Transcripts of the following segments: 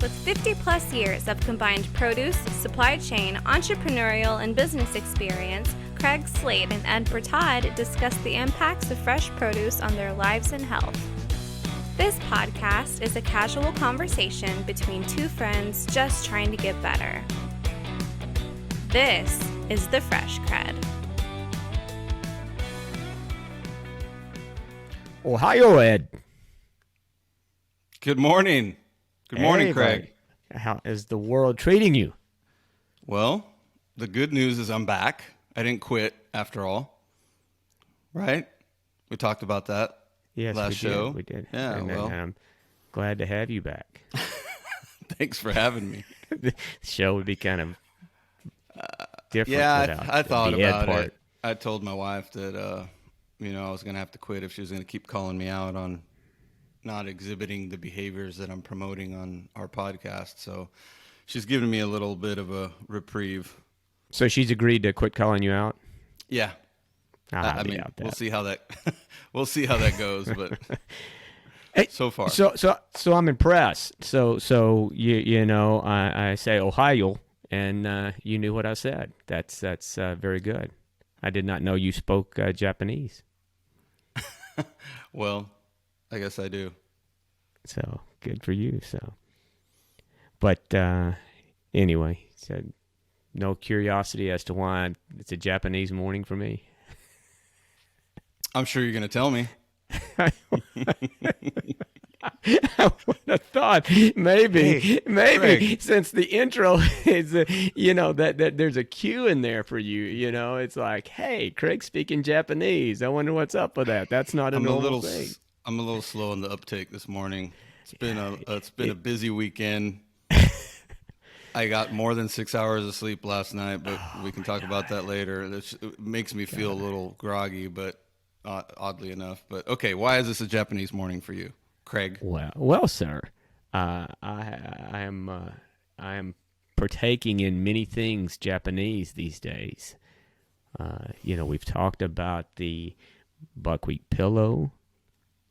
With 50-plus years of combined produce, supply chain, entrepreneurial, and business experience, Craig, Slate, and Ed Bertaud discuss the impacts of fresh produce on their lives and health. This podcast is a casual conversation between two friends just trying to get better. This is the Fresh CrEd. Ohio, Ed. Good morning. Good morning, Craig. Buddy. How is the world treating you? Well, the good news is I'm back. I didn't quit after all. Right? We talked about that last show. We did. Yeah, and well. I'm glad to have you back. Thanks for having me. The show would be kind of different. Yeah, I thought the Ed about part. it. I told my wife that, I was going to have to quit if she was going to keep calling me out on not exhibiting the behaviors that I'm promoting on our podcast. So she's given me a little bit of a reprieve. So she's agreed to quit calling you out? Yeah. I mean, we'll see how that we'll see how that goes, but so far. So I'm impressed. So you know, I say Ohio, and you knew what I said. That's very good. I did not know you spoke Japanese. Well, I guess I do. So good for you. So, but anyway, said no curiosity as to why it's a Japanese morning for me. I'm sure you're going to tell me. I would have thought maybe Craig. Since the intro is, that there's a cue in there for you. You know, it's like, hey, Craig's speaking Japanese. I wonder what's up with that. That's not a normal thing. I'm a little slow on the uptake this morning. It's been a busy weekend. I got more than 6 hours of sleep last night, but we can talk about that later. It makes me feel a little groggy, but oddly enough. But okay, why is this a Japanese morning for you, Craig? Well, sir, I am partaking in many things Japanese these days. We've talked about the buckwheat pillow.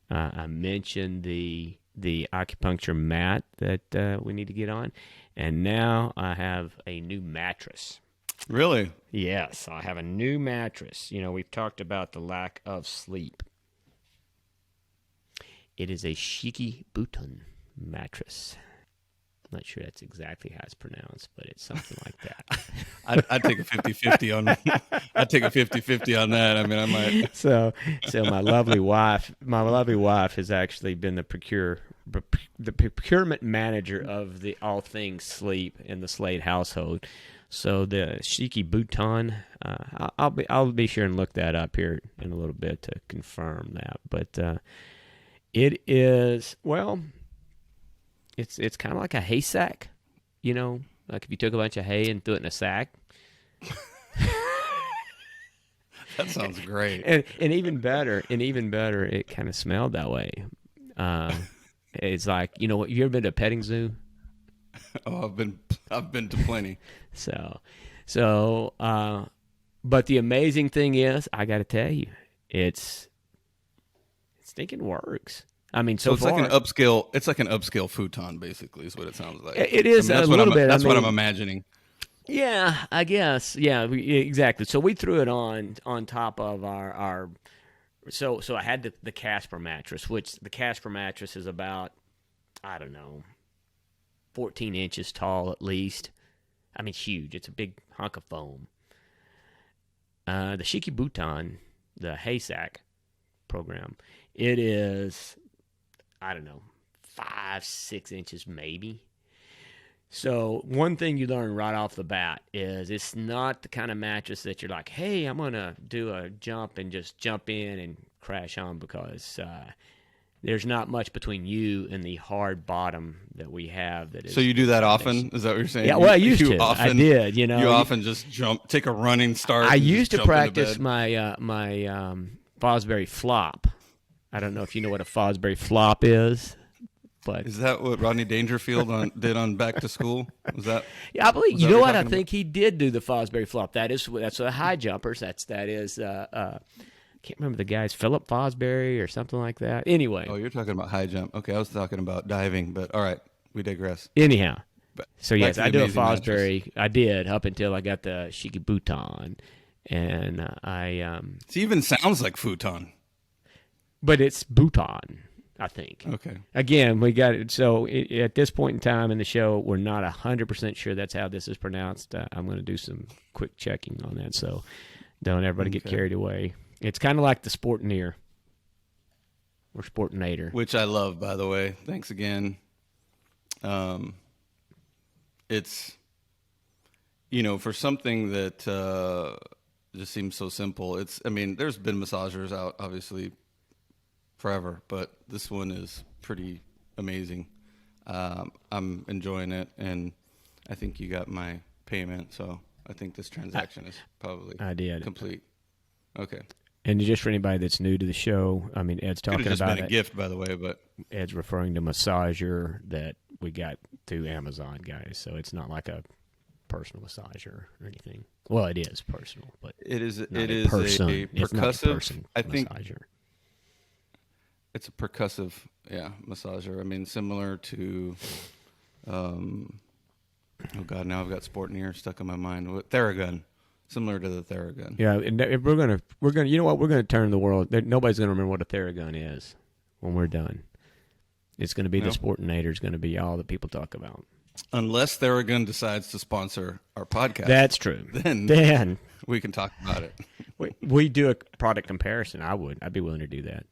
I mentioned the acupuncture mat that we need to get on, and now I have a new mattress. Really? Yes, I have a new mattress. You know, we've talked about the lack of sleep. It is a Shiki Buton mattress. I'm not sure that's exactly how it's pronounced, but it's something like that. I'd take a 50-50 on I'd take a 50-50 on that. I mean, I might. So my lovely wife has actually been the procurement manager of the all things sleep in the Slade household. So the Shiki Buton, I'll be sure and look that up here in a little bit to confirm that. But it is, well, it's kind of like a hay sack, you know, like if you took a bunch of hay and threw it in a sack. That sounds great. And even better, it kind of smelled that way. It's like, you know what, you ever been to a petting zoo? Oh, I've been to plenty. So, but the amazing thing is, I got to tell you, it stinking works. I mean, so it's far, like an upscale. It's like an upscale futon, basically, is what it sounds like. It is a little bit. That's what I'm imagining. Yeah, I guess. Yeah, exactly. So we threw it on top of our. So I had the Casper mattress, which the Casper mattress is about, I don't know, 14 inches tall at least. I mean, huge. It's a big hunk of foam. The Shiki Buton, the haysack program, it is, I don't know, 5-6 inches maybe. So one thing you learn right off the bat is it's not the kind of mattress that you're like, hey, I'm going to do a jump and just jump in and crash on, because there's not much between you and the hard bottom that we have. That is. So you do that often? Is that what you're saying? Yeah, well, I used to. Often, I did. You know, you often just take a running start. I used to jump into practice bed. my Fosbury flop. I don't know if you know what a Fosbury flop is, but Is that what Rodney Dangerfield did on Back to School? Was that? yeah, I believe. was You that know what what? you're I talking think he did do the Fosbury flop. That's the high jumpers. That is. I can't remember the guy's Philip Fosbury or something like that. Anyway, Oh, you're talking about high jump. Okay, I was talking about diving, but all right. we digress. Anyhow, so back yes, to I the do a amazing mattress. Fosbury. I did up until I got the Shiki Bouton, and It even sounds like futon. but it's Bouton, I think. Okay. Again, we got it. So at this point in time in the show, we're not 100% sure that's how this is pronounced. I'm going to do some quick checking on that, so don't everybody get carried away. It's kind of like the Sportneer or Sportnator. Which I love, by the way. Thanks again. It's, for something that just seems so simple. There's been massagers out, obviously, forever, but this one is pretty amazing. I'm enjoying it, and I think you got my payment, so I think this transaction is probably complete. Okay. And just for anybody that's new to the show, Ed's talking Could have just about been a gift, by the way, but Ed's referring to massager that we got through Amazon, guys. So it's not like a personal massager or anything. Well, it is personal, but it is a percussive. It's not a person, I think massager. It's a percussive, massager. Similar to, oh God, now I've got Sportneer stuck in my mind. Theragun, similar to the Theragun. Yeah, and we're gonna, you know what? We're gonna turn the world. Nobody's gonna remember what a Theragun is when we're done. It's gonna be the Sportinator. Is gonna be all that people talk about. Unless Theragun decides to sponsor our podcast. That's true. Then we can talk about it. we do a product comparison. I'd be willing to do that.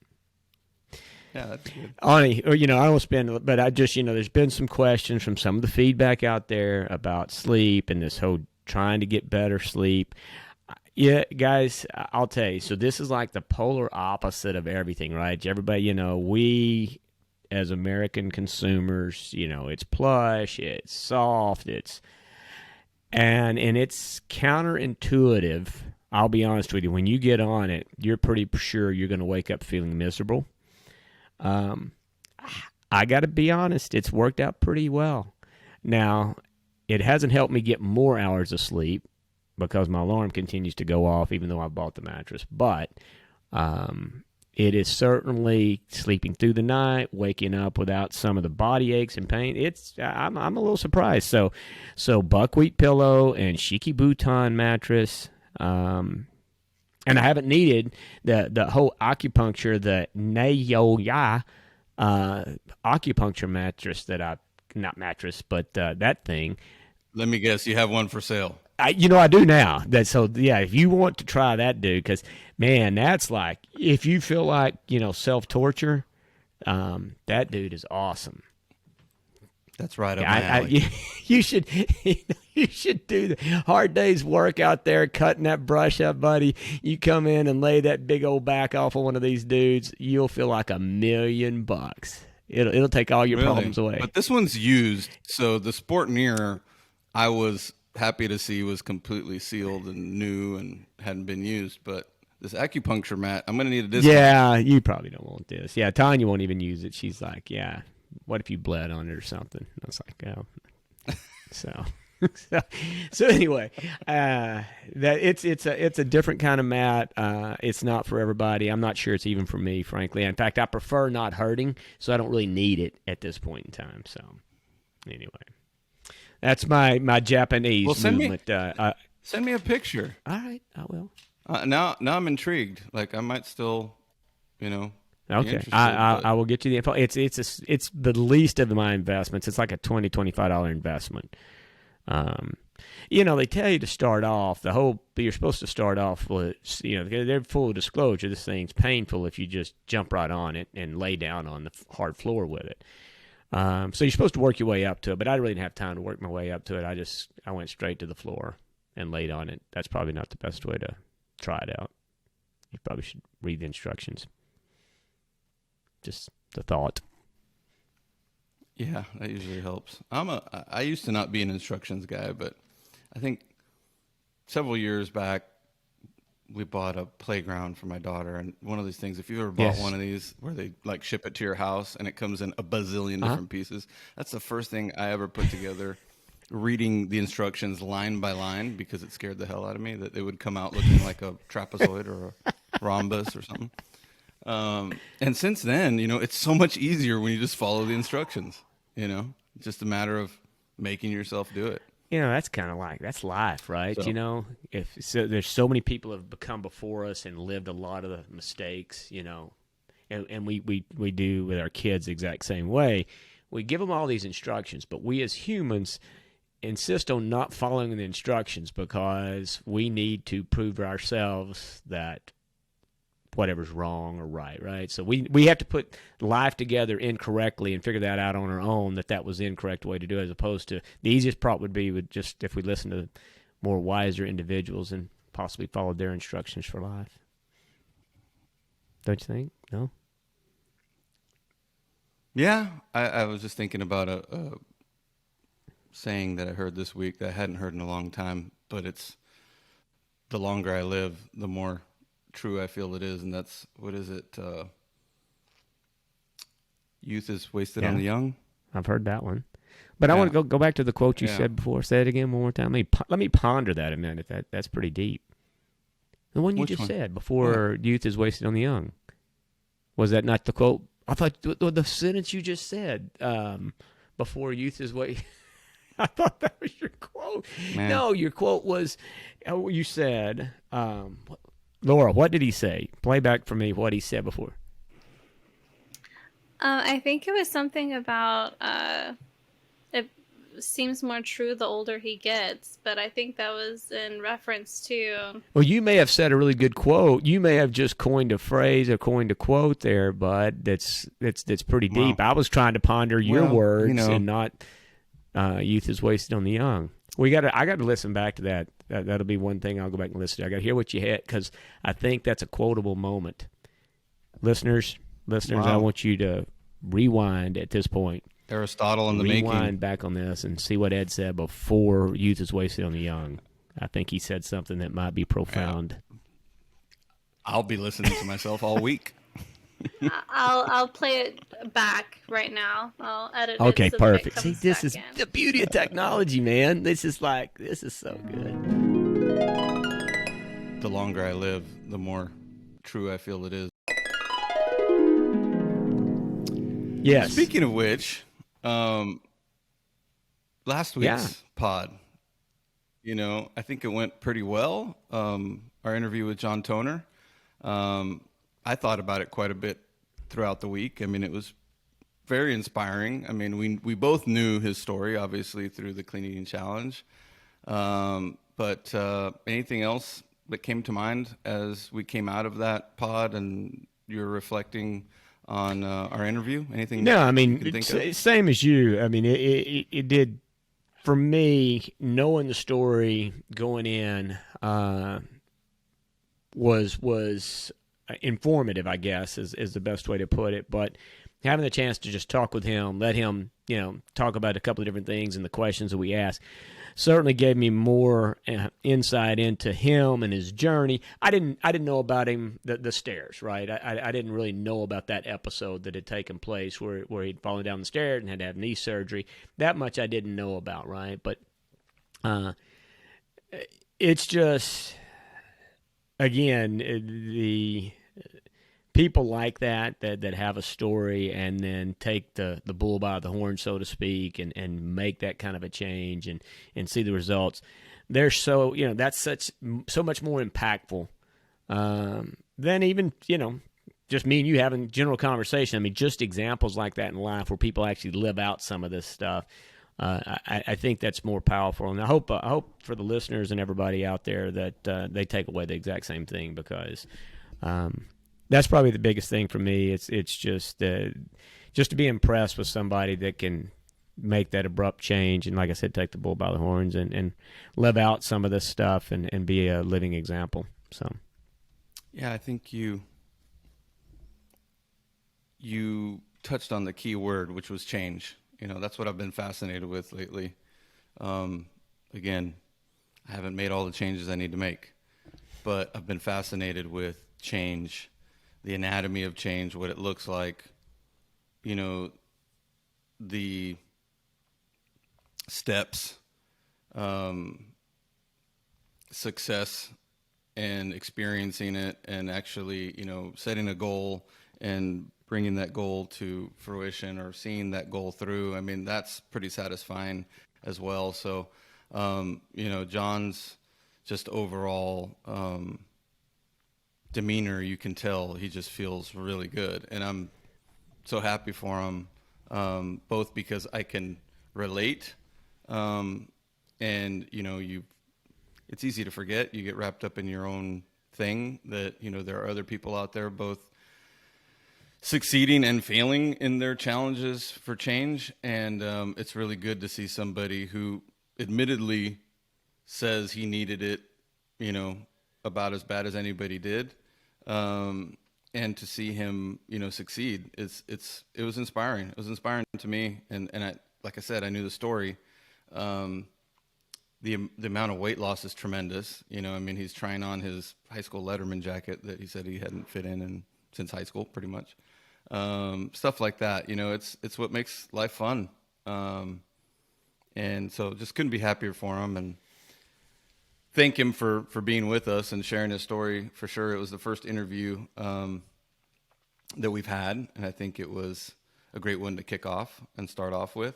Yeah, that's good. I don't spend, but I just, there's been some questions from some of the feedback out there about sleep and this whole trying to get better sleep. Yeah, guys, I'll tell you. So this is like the polar opposite of everything, right? Everybody, we as American consumers, it's plush, it's soft, and it's counterintuitive. I'll be honest with you. When you get on it, you're pretty sure you're going to wake up feeling miserable. I got to be honest, it's worked out pretty well. Now, it hasn't helped me get more hours of sleep because my alarm continues to go off even though I bought the mattress. But it is certainly sleeping through the night, waking up without some of the body aches and pain. I'm a little surprised. So buckwheat pillow and Shiki Bouton mattress. And I haven't needed the whole acupuncture, the Nayoya acupuncture mattress not mattress, but that thing. Let me guess, you have one for sale. I do now. If you want to try that, dude, because, man, that's like, if you feel like, self-torture, that dude is awesome. That's right up my alley. You should do the hard day's work out there cutting that brush up, buddy. You come in and lay that big old back off of one of these dudes, you'll feel like $1,000,000. It'll take all your problems away. But this one's used, so the Sportneer, I was happy to see was completely sealed and new and hadn't been used. But this acupuncture mat, I'm going to need a discount. Yeah, you probably don't want this. Yeah, Tanya won't even use it. She's like, yeah. What if you bled on it or something? I was like, oh. So anyway, that it's a different kind of mat. It's not for everybody. I'm not sure it's even for me, frankly. In fact, I prefer not hurting, so I don't really need it at this point in time. So anyway, that's my Japanese movement. Send me a picture. All right, I will. Now I'm intrigued. Like I might still, Okay, I will get you the info. It's the least of my investments. It's like a $25 investment. They tell you to start off you're supposed to start off with, they're full of disclosure. This thing's painful if you just jump right on it and lay down on the hard floor with it. So you're supposed to work your way up to it, but I really didn't have time to work my way up to it. I went straight to the floor and laid on it. That's probably not the best way to try it out. You probably should read the instructions. Just the thought. Yeah, that usually helps. I used to not be an instructions guy, but I think several years back we bought a playground for my daughter, and one of these things, if you ever bought one of these where they like ship it to your house and it comes in a bazillion different pieces, that's the first thing I ever put together, reading the instructions line by line, because it scared the hell out of me that it would come out looking like a trapezoid or a rhombus or something. And since then, it's so much easier when you just follow the instructions, It's just a matter of making yourself do it. That's kind of like, that's life, right? So- If so, there's so many people have become before us and lived a lot of the mistakes, and we do with our kids the exact same way. We give them all these instructions, but we as humans insist on not following the instructions because we need to prove to ourselves that whatever's wrong or right? So we have to put life together incorrectly and figure that out on our own, that was the incorrect way to do it, as opposed to the easiest part would be with just if we listen to more wiser individuals and possibly followed their instructions for life. Don't you think? No? Yeah, I was just thinking about a saying that I heard this week that I hadn't heard in a long time, but it's the longer I live, the more true I feel it is, and that's, what is it? Youth is wasted on the young. I've heard that one. But I want to go back to the quote you said before. Say it again one more time. Let me ponder that a minute. That's pretty deep. The one you Which just one? said before, youth is wasted on the young. Was that not the quote? I thought the sentence you just said, before youth is wasted. I thought that was your quote. Man. No, your quote was, you said, Laura, what did he say? Play back for me what he said before. I think it was something about it seems more true the older he gets, but I think that was in reference to... Well, you may have said a really good quote. You may have just coined a phrase or coined a quote there, bud. That's pretty deep. I was trying to ponder your words and not youth is wasted on the young. I got to listen back to that. That'll be one thing I'll go back and listen to. I got to hear what you had, because I think that's a quotable moment. Listeners, I want you to rewind at this point. Aristotle in the making. Rewind back on this and see what Ed said before youth is wasted on the young. I think he said something that might be profound. I'll be listening to myself all week. I'll play it back right now. I'll edit it. Okay, so perfect. That See, it comes this back is in. the beauty of technology, man. This is so good. The longer I live, the more true I feel it is. Yes. Speaking of which, last week's pod, I think it went pretty well. Our interview with John Toner. I thought about it quite a bit throughout the week. I mean, it was very inspiring. I mean, we both knew his story, obviously, through the Clean Eating Challenge. But anything else that came to mind as we came out of that pod and you were reflecting on our interview? Anything? No, I mean, you can think of? same as you. I mean, it did, for me, knowing the story going in was informative, I guess, is the best way to put it. But having the chance to just talk with him, let him, talk about a couple of different things and the questions that we asked, certainly gave me more insight into him and his journey. I didn't know about him, the stairs, right? I didn't really know about that episode that had taken place where he'd fallen down the stairs and had to have knee surgery. That much I didn't know about, right? But it's just, again, the people like that have a story and then take the bull by the horn, so to speak, and make that kind of a change and see the results. They're so, that's so much more impactful than even, just me and you having general conversation. I mean, just examples like that in life where people actually live out some of this stuff. I think that's more powerful, and I hope for the listeners and everybody out there that they take away the exact same thing, because that's probably the biggest thing for me. It's just to be impressed with somebody that can make that abrupt change and, like I said, take the bull by the horns and live out some of this stuff and be a living example. So, yeah, I think you touched on the key word, which was change. That's what I've been fascinated with lately. Again, I haven't made all the changes I need to make, but I've been fascinated with change, the anatomy of change, what it looks like, the steps, success and experiencing it, and actually, setting a goal and bringing that goal to fruition or seeing that goal through, I mean, that's pretty satisfying as well. So, John's just overall demeanor, you can tell he just feels really good. And I'm so happy for him, both because I can relate, and, it's easy to forget. You get wrapped up in your own thing that, there are other people out there both succeeding and failing in their challenges for change. And it's really good to see somebody who admittedly says he needed it, about as bad as anybody did. And to see him, succeed, it was inspiring. It was inspiring to me. And I, like I said, I knew the story. The amount of weight loss is tremendous. He's trying on his high school Letterman jacket that he said he hadn't fit in since high school, pretty much. Stuff like that. It's what makes life fun. And so just couldn't be happier for him, and thank him for being with us and sharing his story. For sure, it was the first interview that we've had, and I think it was a great one to kick off and start off with.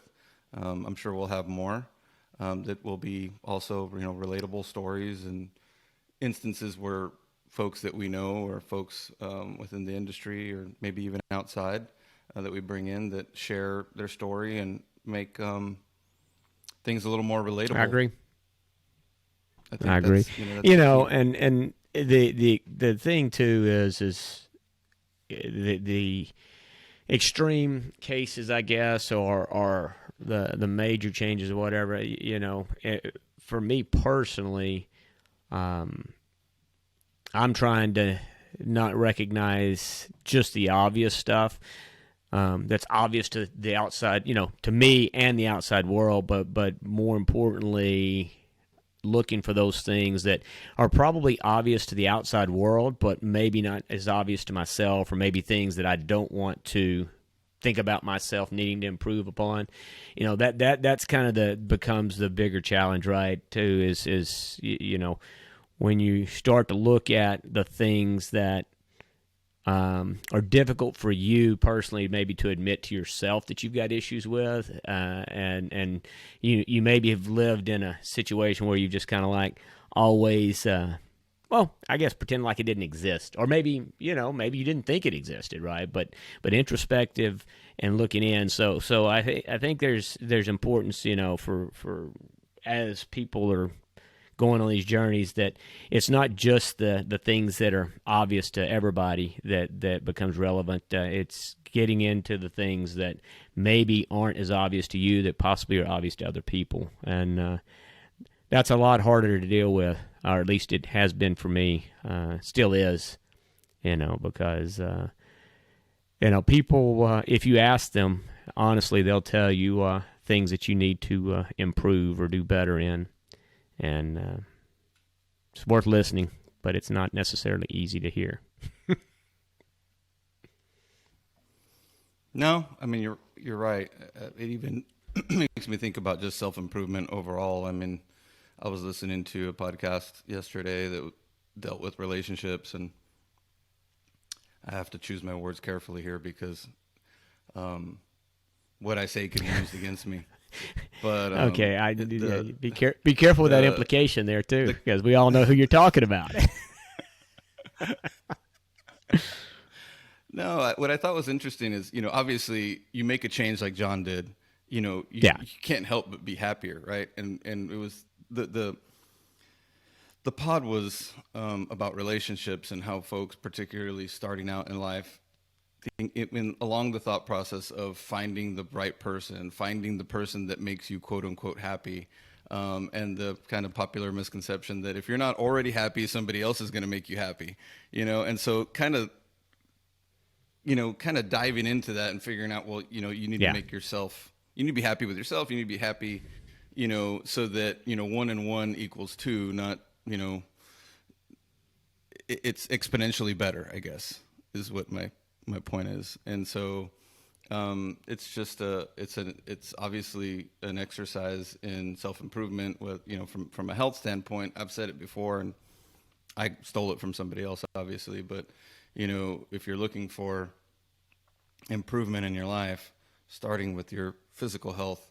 I'm sure we'll have more that will be also, relatable stories and instances where folks that we know or folks within the industry or maybe even outside that we bring in that share their story and make things a little more relatable. I agree. I agree. And the thing too is the extreme cases, I guess, or the major changes or whatever. For me personally, I'm trying to not recognize just the obvious stuff that's obvious to the outside, to me and the outside world, but more importantly, looking for those things that are probably obvious to the outside world, but maybe not as obvious to myself, or maybe things that I don't want to think about myself needing to improve upon. That's kind of becomes the bigger challenge, right? Too is when you start to look at the things that are difficult for you personally, maybe to admit to yourself that you've got issues with, and you maybe have lived in a situation where you've just kind of like always, I guess pretend like it didn't exist, or maybe maybe you didn't think it existed, right? But introspective and looking in. So I think there's importance, for as people are going on these journeys, that it's not just the things that are obvious to everybody that becomes relevant. It's getting into the things that maybe aren't as obvious to you that possibly are obvious to other people. And that's a lot harder to deal with, or at least it has been for me, still is, because, people, if you ask them, honestly, they'll tell you things that you need to improve or do better in. And it's worth listening, but it's not necessarily easy to hear. No, you're right. It even makes me think about just self-improvement overall. I was listening to a podcast yesterday that dealt with relationships, and I have to choose my words carefully here because what I say can be used against me. But okay, be careful with that implication there too, because we all know who you're talking about. No, what I thought was interesting is, obviously you make a change like John did, you can't help but be happier, right? And it was the pod was about relationships and how folks, particularly starting out in life, along the thought process of finding the right person, finding the person that makes you quote unquote happy, and the kind of popular misconception that if you're not already happy, somebody else is going to make you happy, and so kind of diving into that and figuring out, well, you need to make yourself, you need to be happy with yourself, you need to be happy, so that 1 and 1 equals 2, not it's exponentially better, I guess, is what my point is. And so it's just it's obviously an exercise in self-improvement with, from a health standpoint. I've said it before, and I stole it from somebody else, obviously, but if you're looking for improvement in your life, starting with your physical health,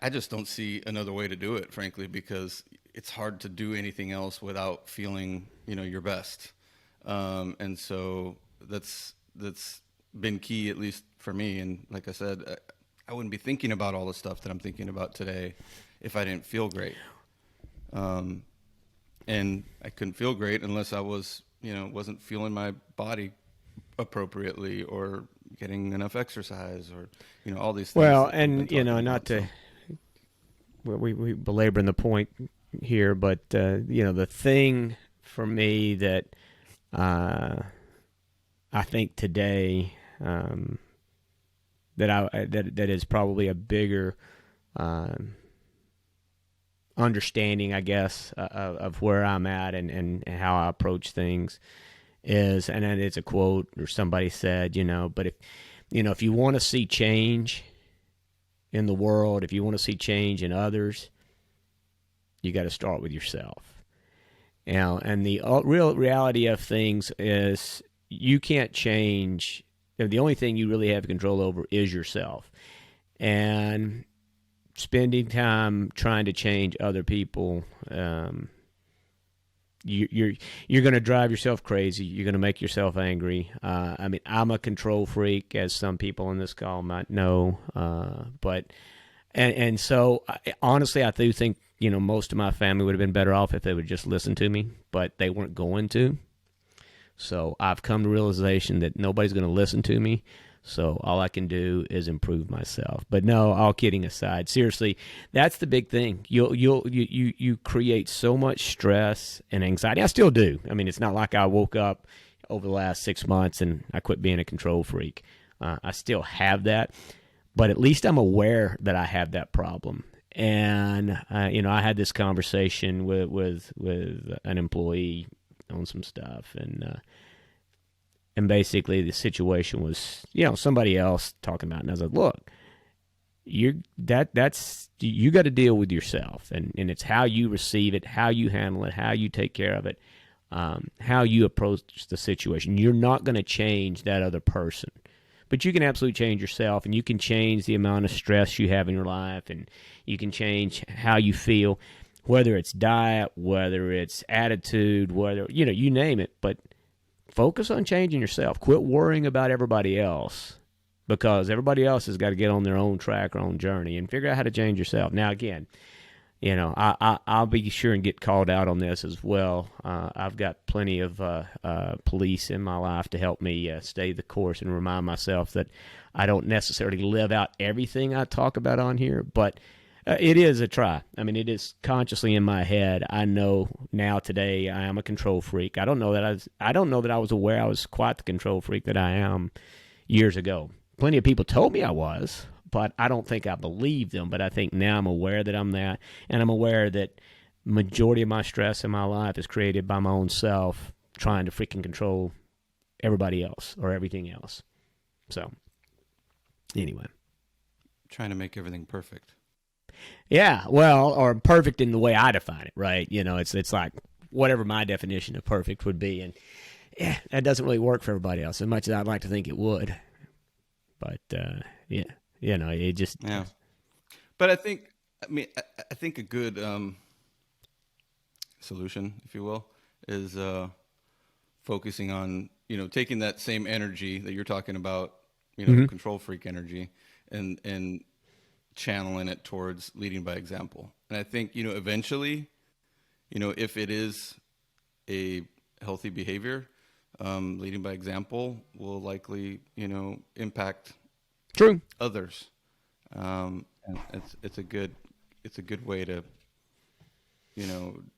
I just don't see another way to do it, frankly, because it's hard to do anything else without feeling, your best. And so that's been key, at least for me. And like I said, I wouldn't be thinking about all the stuff that I'm thinking about today if I didn't feel great. And I couldn't feel great unless I was, wasn't feeling my body appropriately or getting enough exercise or, all these things. Well, and, not to, we belaboring the point here, but, the thing for me that I think today that is probably a bigger understanding, I guess, of where I'm at and how I approach things is, and it's a quote or somebody said, but if you want to see change in the world, if you want to see change in others, you got to start with yourself. And the real reality of things is you can't change. The only thing you really have control over is yourself. And spending time trying to change other people, you're going to drive yourself crazy. You're going to make yourself angry. I'm a control freak, as some people on this call might know. So honestly, I do think most of my family would have been better off if they would just listen to me, but they weren't going to. So I've come to realization that nobody's going to listen to me. So all I can do is improve myself. But no, all kidding aside, seriously, that's the big thing. You create so much stress and anxiety. I still do. It's not like I woke up over the last 6 months and I quit being a control freak. I still have that, but at least I'm aware that I have that problem. And I had this conversation with an employee on some stuff, and basically the situation was, somebody else talking about it. And I was like, look, you got to deal with yourself, and it's how you receive it, how you handle it, how you take care of it, how you approach the situation. You're not going to change that other person, but you can absolutely change yourself, and you can change the amount of stress you have in your life, and you can change how you feel, whether it's diet, whether it's attitude, whether, you name it, but focus on changing yourself. Quit worrying about everybody else, because everybody else has got to get on their own track or own journey, and figure out how to change yourself. Now, again, I'll be sure and get called out on this as well. I've got plenty of police in my life to help me stay the course and remind myself that I don't necessarily live out everything I talk about on here, but it is a try. It is consciously in my head. I know now today I am a control freak. I don't know that I was aware I was quite the control freak that I am years ago. Plenty of people told me I was, but I don't think I believed them. But I think now I'm aware that I'm that, and I'm aware that majority of my stress in my life is created by my own self trying to freaking control everybody else or everything else. So, anyway. Trying to make everything perfect. Yeah, well, or perfect in the way I define it, right? It's like whatever my definition of perfect would be, and yeah, that doesn't really work for everybody else as much as I'd like to think it would. But it just But I think a good solution, if you will, is focusing on taking that same energy that you're talking about, control freak energy, and channeling it towards leading by example. And I think, eventually, if it is a healthy behavior, leading by example will likely, impact others. And it's a good way to,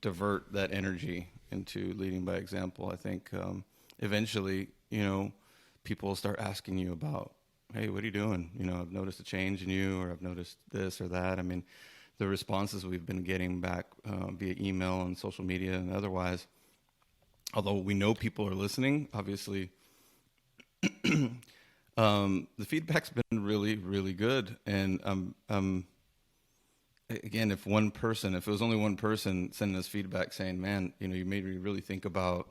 divert that energy into leading by example. I think, eventually, people will start asking you about, hey, what are you doing? I've noticed a change in you, or I've noticed this or that. The responses we've been getting back via email and social media and otherwise, although we know people are listening, obviously, the feedback's been really, really good. And again, if it was only one person sending us feedback saying, man, you made me really think about,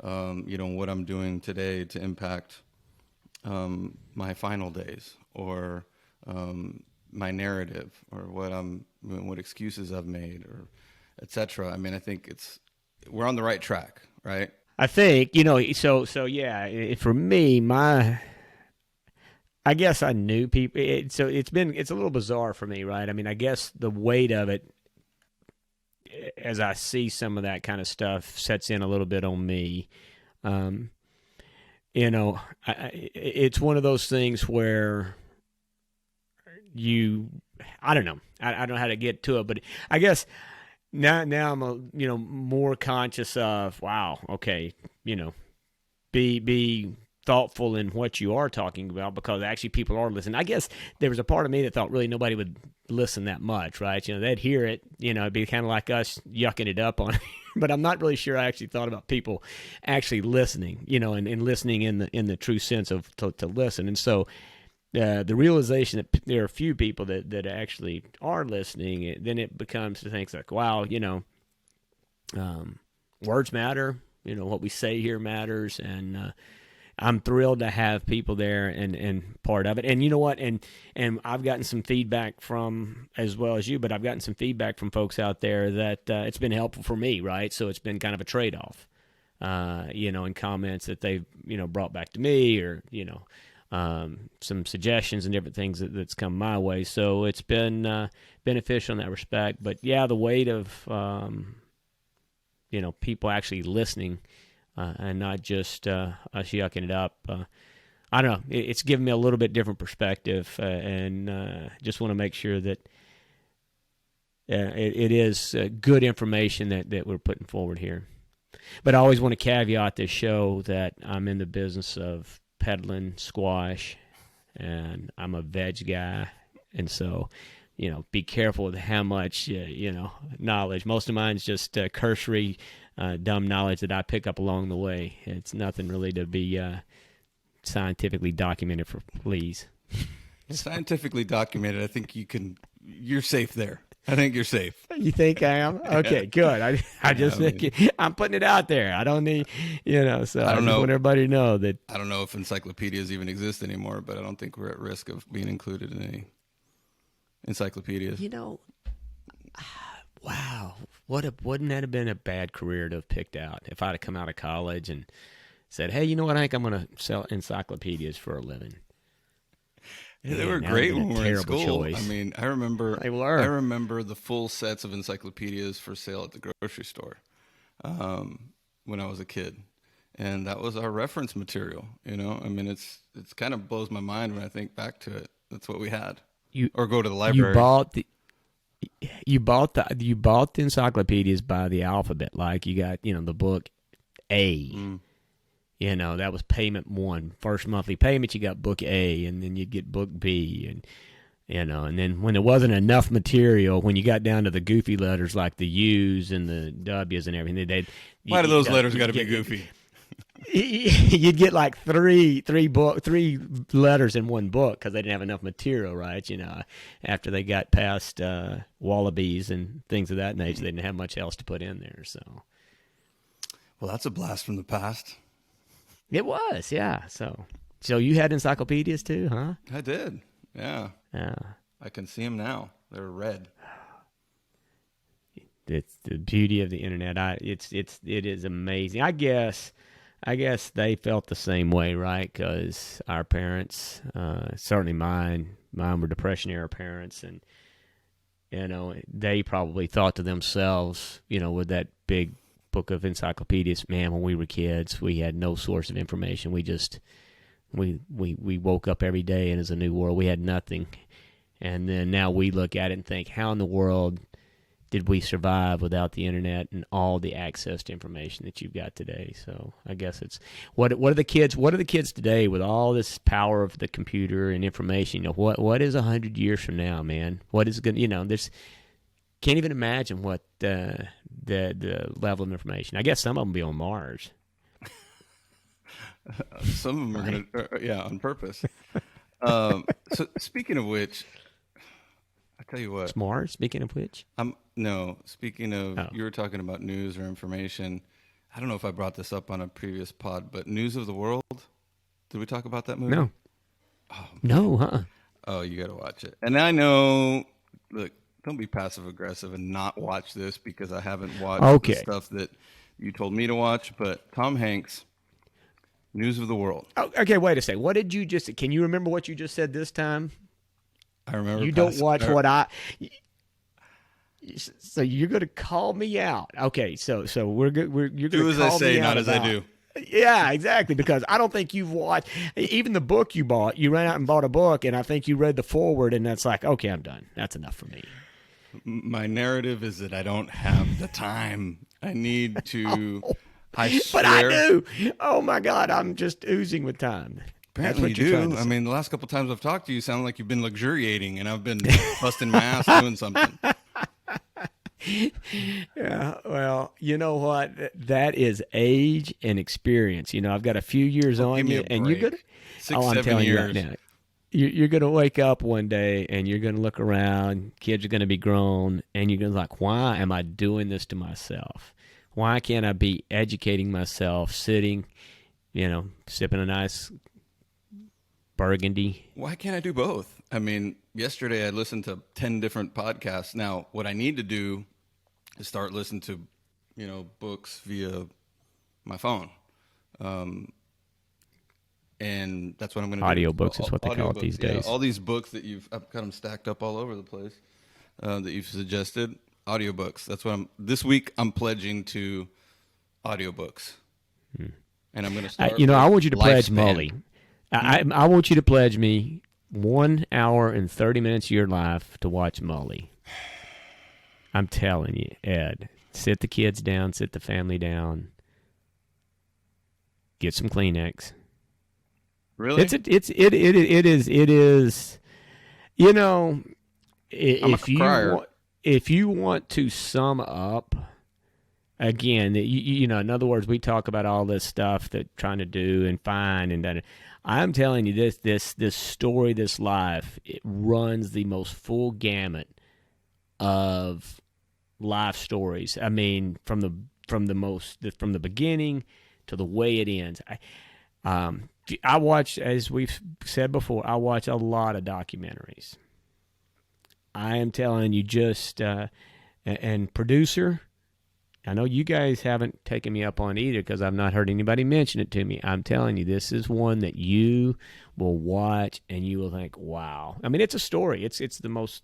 what I'm doing today to impact my final days, or my narrative, or what excuses I've made, or etc. I mean, I think we're on the right track, right? I think, so yeah, for me, I guess I knew people. It's a little bizarre for me, right? I mean, I guess the weight of it, as I see some of that kind of stuff, sets in a little bit on me. It's one of those things where I don't know. I don't know how to get to it, but I guess now I'm more conscious of, wow, okay, be thoughtful in what you are talking about, because actually people are listening. I guess there was a part of me that thought really nobody would listen that much, right? They'd hear it, it'd be kind of like us yucking it up on but I'm not really sure I actually thought about people actually listening, and listening in the true sense of to listen. And so the realization that there are a few people that actually are listening, then it becomes to things like, wow, words matter, what we say here matters. And I'm thrilled to have people there and part of it. And you know what? And I've gotten some feedback from, as well as you, but I've gotten some feedback from folks out there that it's been helpful for me, right? So it's been kind of a trade-off, in comments that they've, brought back to me, or, some suggestions and different things that's come my way. So it's been beneficial in that respect. But yeah, the weight of, people actually listening, and not just us yucking it up. I don't know. It's given me a little bit different perspective, and just want to make sure that it is good information that we're putting forward here. But I always want to caveat this show that I'm in the business of peddling squash, and I'm a veg guy, and so be careful with how much knowledge. Most of mine's just cursory, dumb knowledge that I pick up along the way. It's nothing really to be scientifically documented for, please. Scientifically documented. I think you're safe there. I think you're safe. You think I am? Okay, good. I just think I'm putting it out there. I don't need, so I just want everybody to know that. I don't know if encyclopedias even exist anymore, but I don't think we're at risk of being included in any encyclopedias. Wow. Wouldn't that have been a bad career to have picked out if I'd have come out of college and said, hey, you know what? I think I'm going to sell encyclopedias for a living. Yeah, they were great when we were in school. Choice. I mean, I remember the full sets of encyclopedias for sale at the grocery store when I was a kid, and that was our reference material. I mean, it's kind of blows my mind when I think back to it. That's what we had. Or go to the library. You bought the encyclopedias by the alphabet. Like you got the book A. That was payment one. First monthly payment, you got book A, and then you'd get book B, and and then when there wasn't enough material, when you got down to the goofy letters like the U's and the W's and everything, why do those letters got to be goofy? You'd get like three letters in one book because they didn't have enough material, right? After they got past wallabies and things of that nature, they didn't have much else to put in there. So, well, that's a blast from the past. It was, yeah. So you had encyclopedias too, huh? I did, yeah. Yeah. I can see them now. They're red. It's the beauty of the internet. It is amazing. I guess they felt the same way, right? Because our parents, certainly mine were Depression era parents, and they probably thought to themselves, with that big book of encyclopedias, man, when we were kids, we had no source of information. We just we woke up every day and it's a new world. We had nothing, and then now we look at it and think, how in the world did we survive without the internet and all the access to information that you've got today? So I guess it's what are the kids today with all this power of the computer and information? What is 100 years from now, man? What is good? There's can't even imagine what the level of information. I guess some of them be on Mars. Some of them are going to, on purpose. So speaking of which, I tell you what. It's Mars, speaking of which? Speaking of, you were talking about news or information. I don't know if I brought this up on a previous pod, but News of the World, Did we talk about that movie? No. Oh, No, huh? oh, you got to watch it. And I know, look, don't be passive aggressive and not watch this because I haven't watched the stuff that you told me to watch. But Tom Hanks, News of the World. Oh, okay, wait a second. What did you just? Can you remember what you just said this time? I remember. You don't watch what I. So you're going to call me out? Okay, so you're going to call me out. Do as I say, not as I do. Yeah, exactly. Because I don't think you've watched even the book you bought. You ran out and bought a book, and I think you read the foreword, and that's like, okay, I'm done. That's enough for me. My narrative is that I don't have the time. I need to. I swear. But I do. Oh my God, I'm just oozing with time. Apparently you do. I mean, the last couple times I've talked to you, sound like you've been luxuriating, and I've been busting my ass doing something. Yeah, well, you know what? That is age and experience. You know, I've got a few years on you, and you're gonna. 6-7 years. You right now, you're gonna wake up one day, and you're gonna look around. Kids are gonna be grown, and you're gonna like, why am I doing this to myself? Why can't I be educating myself, sitting, sipping a nice Burgundy? Why can't I do both? I mean, yesterday I listened to 10 different podcasts. Now, what I need to do is start listening to, books via my phone. And that's what I'm going to do. Audiobooks is what they call it these days. All these books that I've got them stacked up all over the place that you've suggested. Audiobooks. That's what this week I'm pledging to audiobooks. And I'm going to start. I want you to pledge Lifespan. Molly. I want you to pledge me 1 hour and 30 minutes of your life to watch Molly. I'm telling you, Ed, sit the kids down, sit the family down, get some Kleenex. Really? It is. If you want to sum up. Again, in other words, we talk about all this stuff that trying to do and find and that. I'm telling you, this story, this life, it runs the most full gamut of life stories. I mean, from the beginning to the way it ends. I watch, as we've said before, I watch a lot of documentaries. I am telling you, and producer. I know you guys haven't taken me up on either because I've not heard anybody mention it to me. I'm telling you, this is one that you will watch and you will think, wow. I mean, it's a story. It's the most,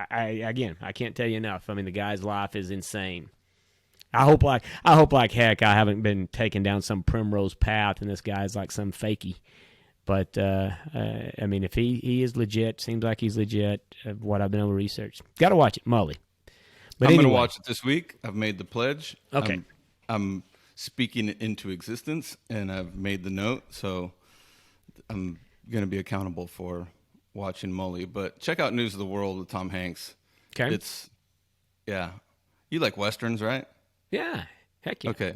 I can't tell you enough. I mean, the guy's life is insane. I hope like heck I haven't been taken down some primrose path and this guy's like some fakey. But, I mean, if he is legit, seems like he's legit, what I've been able to research. Got to watch it, Molly. But I'm going to watch it this week. I've made the pledge. Okay. I'm speaking it into existence, and I've made the note, so I'm going to be accountable for watching Molly. But check out News of the World with Tom Hanks. Okay. You like Westerns, right? Yeah. Heck yeah. Okay.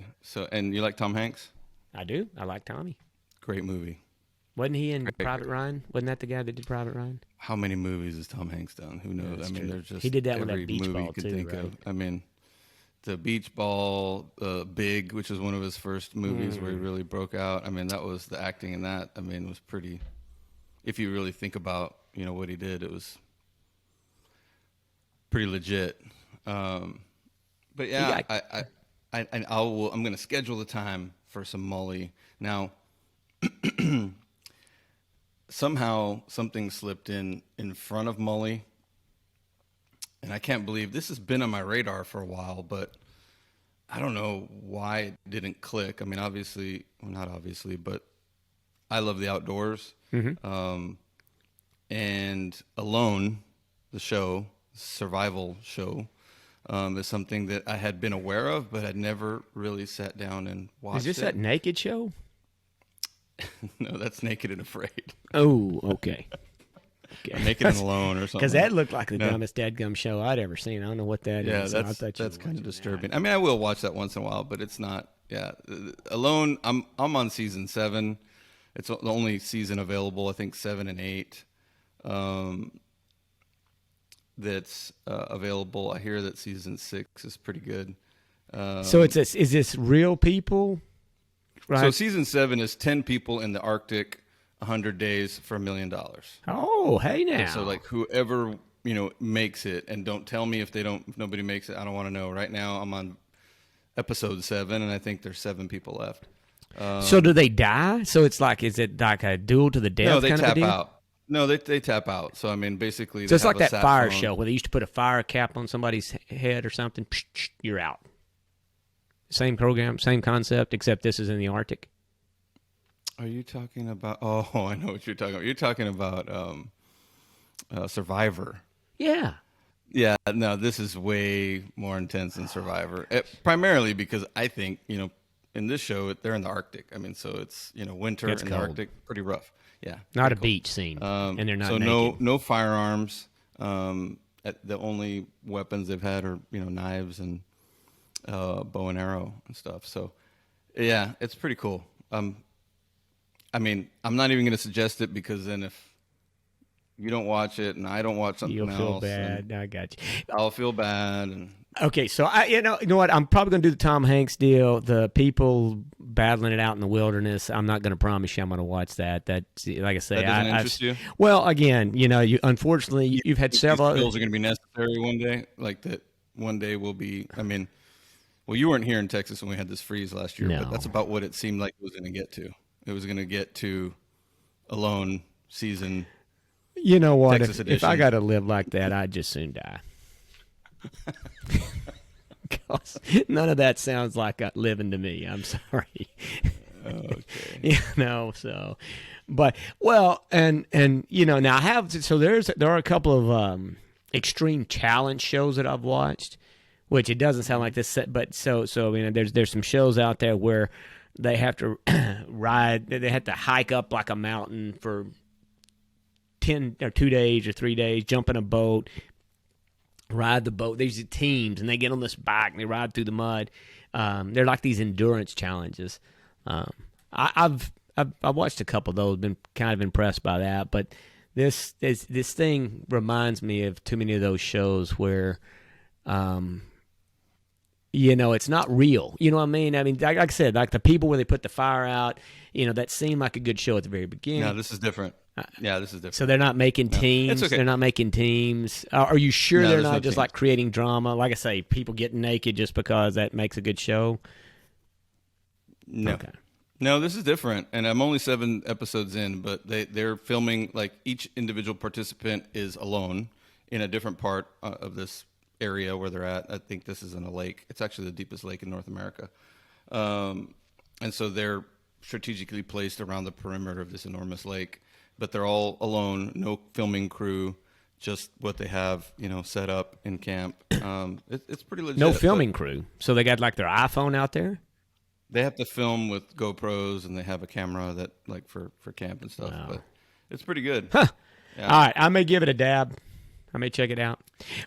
And you like Tom Hanks? I do. I like Tommy. Great movie. Wasn't he in Private Ryan? Wasn't that the guy that did Private Ryan? How many movies has Tom Hanks done? Who knows? Yeah, I mean, true. there's just he did that with every that beach movie ball you could too, think right? of. I mean, the Beach Ball, Big, which was one of his first movies where he really broke out. I mean, that was the acting in that. I mean, it was pretty. If you really think about what he did, it was pretty legit. But yeah, I'm going to schedule the time for some Molly now. Somehow something slipped in front of Molly, and I can't believe this has been on my radar for a while, but I don't know why it didn't click. I mean, not obviously, but I love the outdoors. Mm-hmm. And Alone, the show, survival show, is something that I had been aware of, but I'd never really sat down and watched it. Is this that naked show? No, that's Naked and Afraid. Oh, okay. Naked and Alone or something. Because that looked like the dumbest dadgum show I'd ever seen. I don't know what that is. Yeah, that's kind of disturbing. That. I mean, I will watch that once in a while, but it's not. Yeah, Alone. I'm on season 7. It's the only season available. I think 7 and 8. That's available. I hear that season 6 is pretty good. So is this real people? Right. So season 7 is 10 people in the Arctic 100 days for $1 million. Oh, hey now. And so like whoever, makes it, and don't tell me if nobody makes it. I don't want to know. Right now I'm on episode 7, and I think there's 7 people left. So do they die? So it's like, is it like a duel to the death? No, they kind tap of a deal? out. No, they tap out. So I mean, basically, So it's like that sat fire phone. show where they used to put a fire cap on somebody's head or something. You're out. Same program, same concept, except this is in the Arctic. Are you talking about? Oh, I know what you're talking about. You're talking about Survivor. Yeah. Yeah, no, this is way more intense than Survivor. Primarily because I think, in this show, they're in the Arctic. I mean, so it's, winter It's in cold. the Arctic, pretty rough. Yeah. Not a cold. beach scene. And they're not so naked. no firearms. The only weapons they've had are, knives and bow and arrow and stuff. So, yeah, it's pretty cool. I mean, I'm not even going to suggest it, because then if you don't watch it and I don't watch something You'll else, feel bad. I got you. I'll feel bad. And Okay, so you know what? I'm probably going to do the Tom Hanks deal. The people battling it out in the wilderness. I'm not going to promise you I'm going to watch that. That's, like I say, that doesn't interest you? Well, again, you unfortunately you've had several. These skills are going to be necessary one day. Like that, one day will be. I mean, well, you weren't here in Texas when we had this freeze last year, No. but that's about what it seemed like it was going to get to. It was going to get to Alone season. You know what? Texas If I edition. got to live like that, I'd just soon die. 'Cause none of that sounds like living to me. I'm sorry. Okay. So, but well, and now I have there are a couple of extreme challenge shows that I've watched, which it doesn't sound like this, but so there's some shows out there where they have to they have to hike up like a mountain for 10 or 2 days or 3 days, jump in a boat, ride the boat. These are teams, and they get on this bike and they ride through the mud. They're like these endurance challenges. I've watched a couple of those, been kind of impressed by that. But this thing reminds me of too many of those shows where, it's not real. You know what I mean? I mean, like I said, like the people where they put the fire out. That seemed like a good show at the very beginning. No, this is different. Yeah, this is different. So they're not making teams. it's okay. They're not making teams. Are you sure No, they're there's not no just teams. like creating drama? Like I say, people getting naked just because that makes a good show. No. Okay. No, this is different, and I'm only 7 episodes in, but they're filming, like, each individual participant is alone in a different part of this area where they're at. I think this is in a lake. It's actually the deepest lake in North America. And so they're strategically placed around the perimeter of this enormous lake, but they're all alone, no filming crew, just what they have, set up in camp. It's pretty legit. No but filming crew. So they got like their iPhone out there? They have to film with GoPros, and they have a camera that, like, for camp and stuff. Wow. But it's pretty good. Huh. Yeah. All right, I may give it a dab. I may check it out.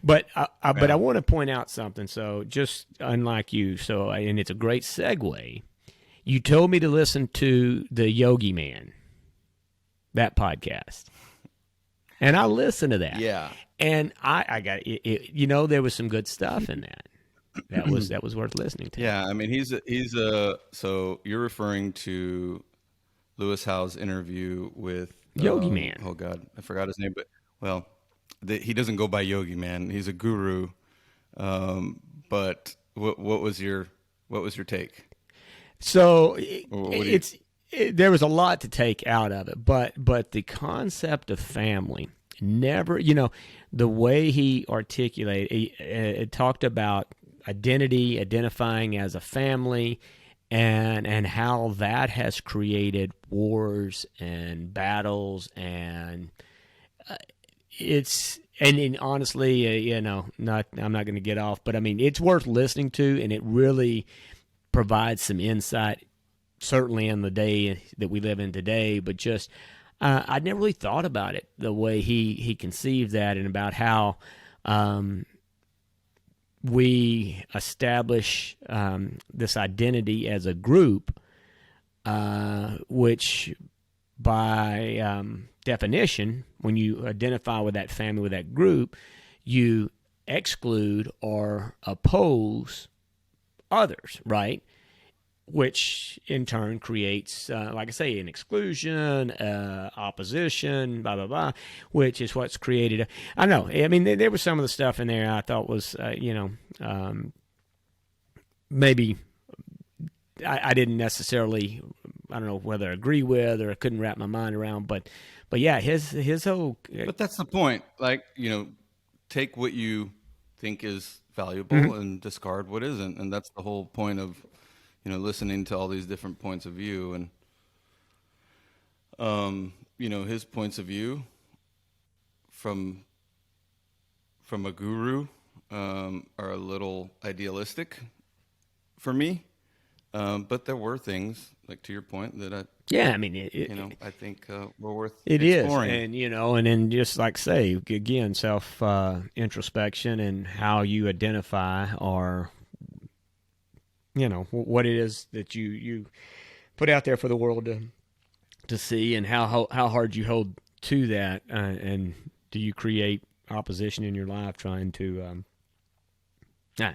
But I want to point out something. So just unlike you, and it's a great segue. You told me to listen to the Yogi Man, that podcast. And I listened to that. Yeah. And I got it, there was some good stuff in that. That was worth listening to. Yeah, I mean, he's so you're referring to Lewis Howe's interview with Yogi Man. Oh God, I forgot his name, but he doesn't go by Yogi Man. He's a guru. But what was your take? So What do you- there was a lot to take out of it, but the concept of family never, the way he articulated, it talked about identifying as a family, and how that has created wars and battles, and honestly, I'm not going to get off, but I mean, it's worth listening to, and it really provides some insight, certainly in the day that we live in today, but just I'd never really thought about it the way he conceived that, and about how we establish this identity as a group, which by definition, when you identify with that family, with that group, you exclude or oppose others, right? which in turn creates, like I say, an exclusion, opposition, blah, blah, blah, which is what's created. I know. I mean, there was some of the stuff in there I thought was, maybe I didn't necessarily, I don't know whether I agree with or I couldn't wrap my mind around, but yeah, his whole. But that's the point. Like, take what you think is valuable and discard what isn't, and that's the whole point of listening to all these different points of view. And his points of view from a guru are a little idealistic for me, but there were things, like to your point, that I think were worth exploring. And and then just like say again, self introspection and how you identify or what it is that you put out there for the world to see, and how hard you hold to that, and do you create opposition in your life trying to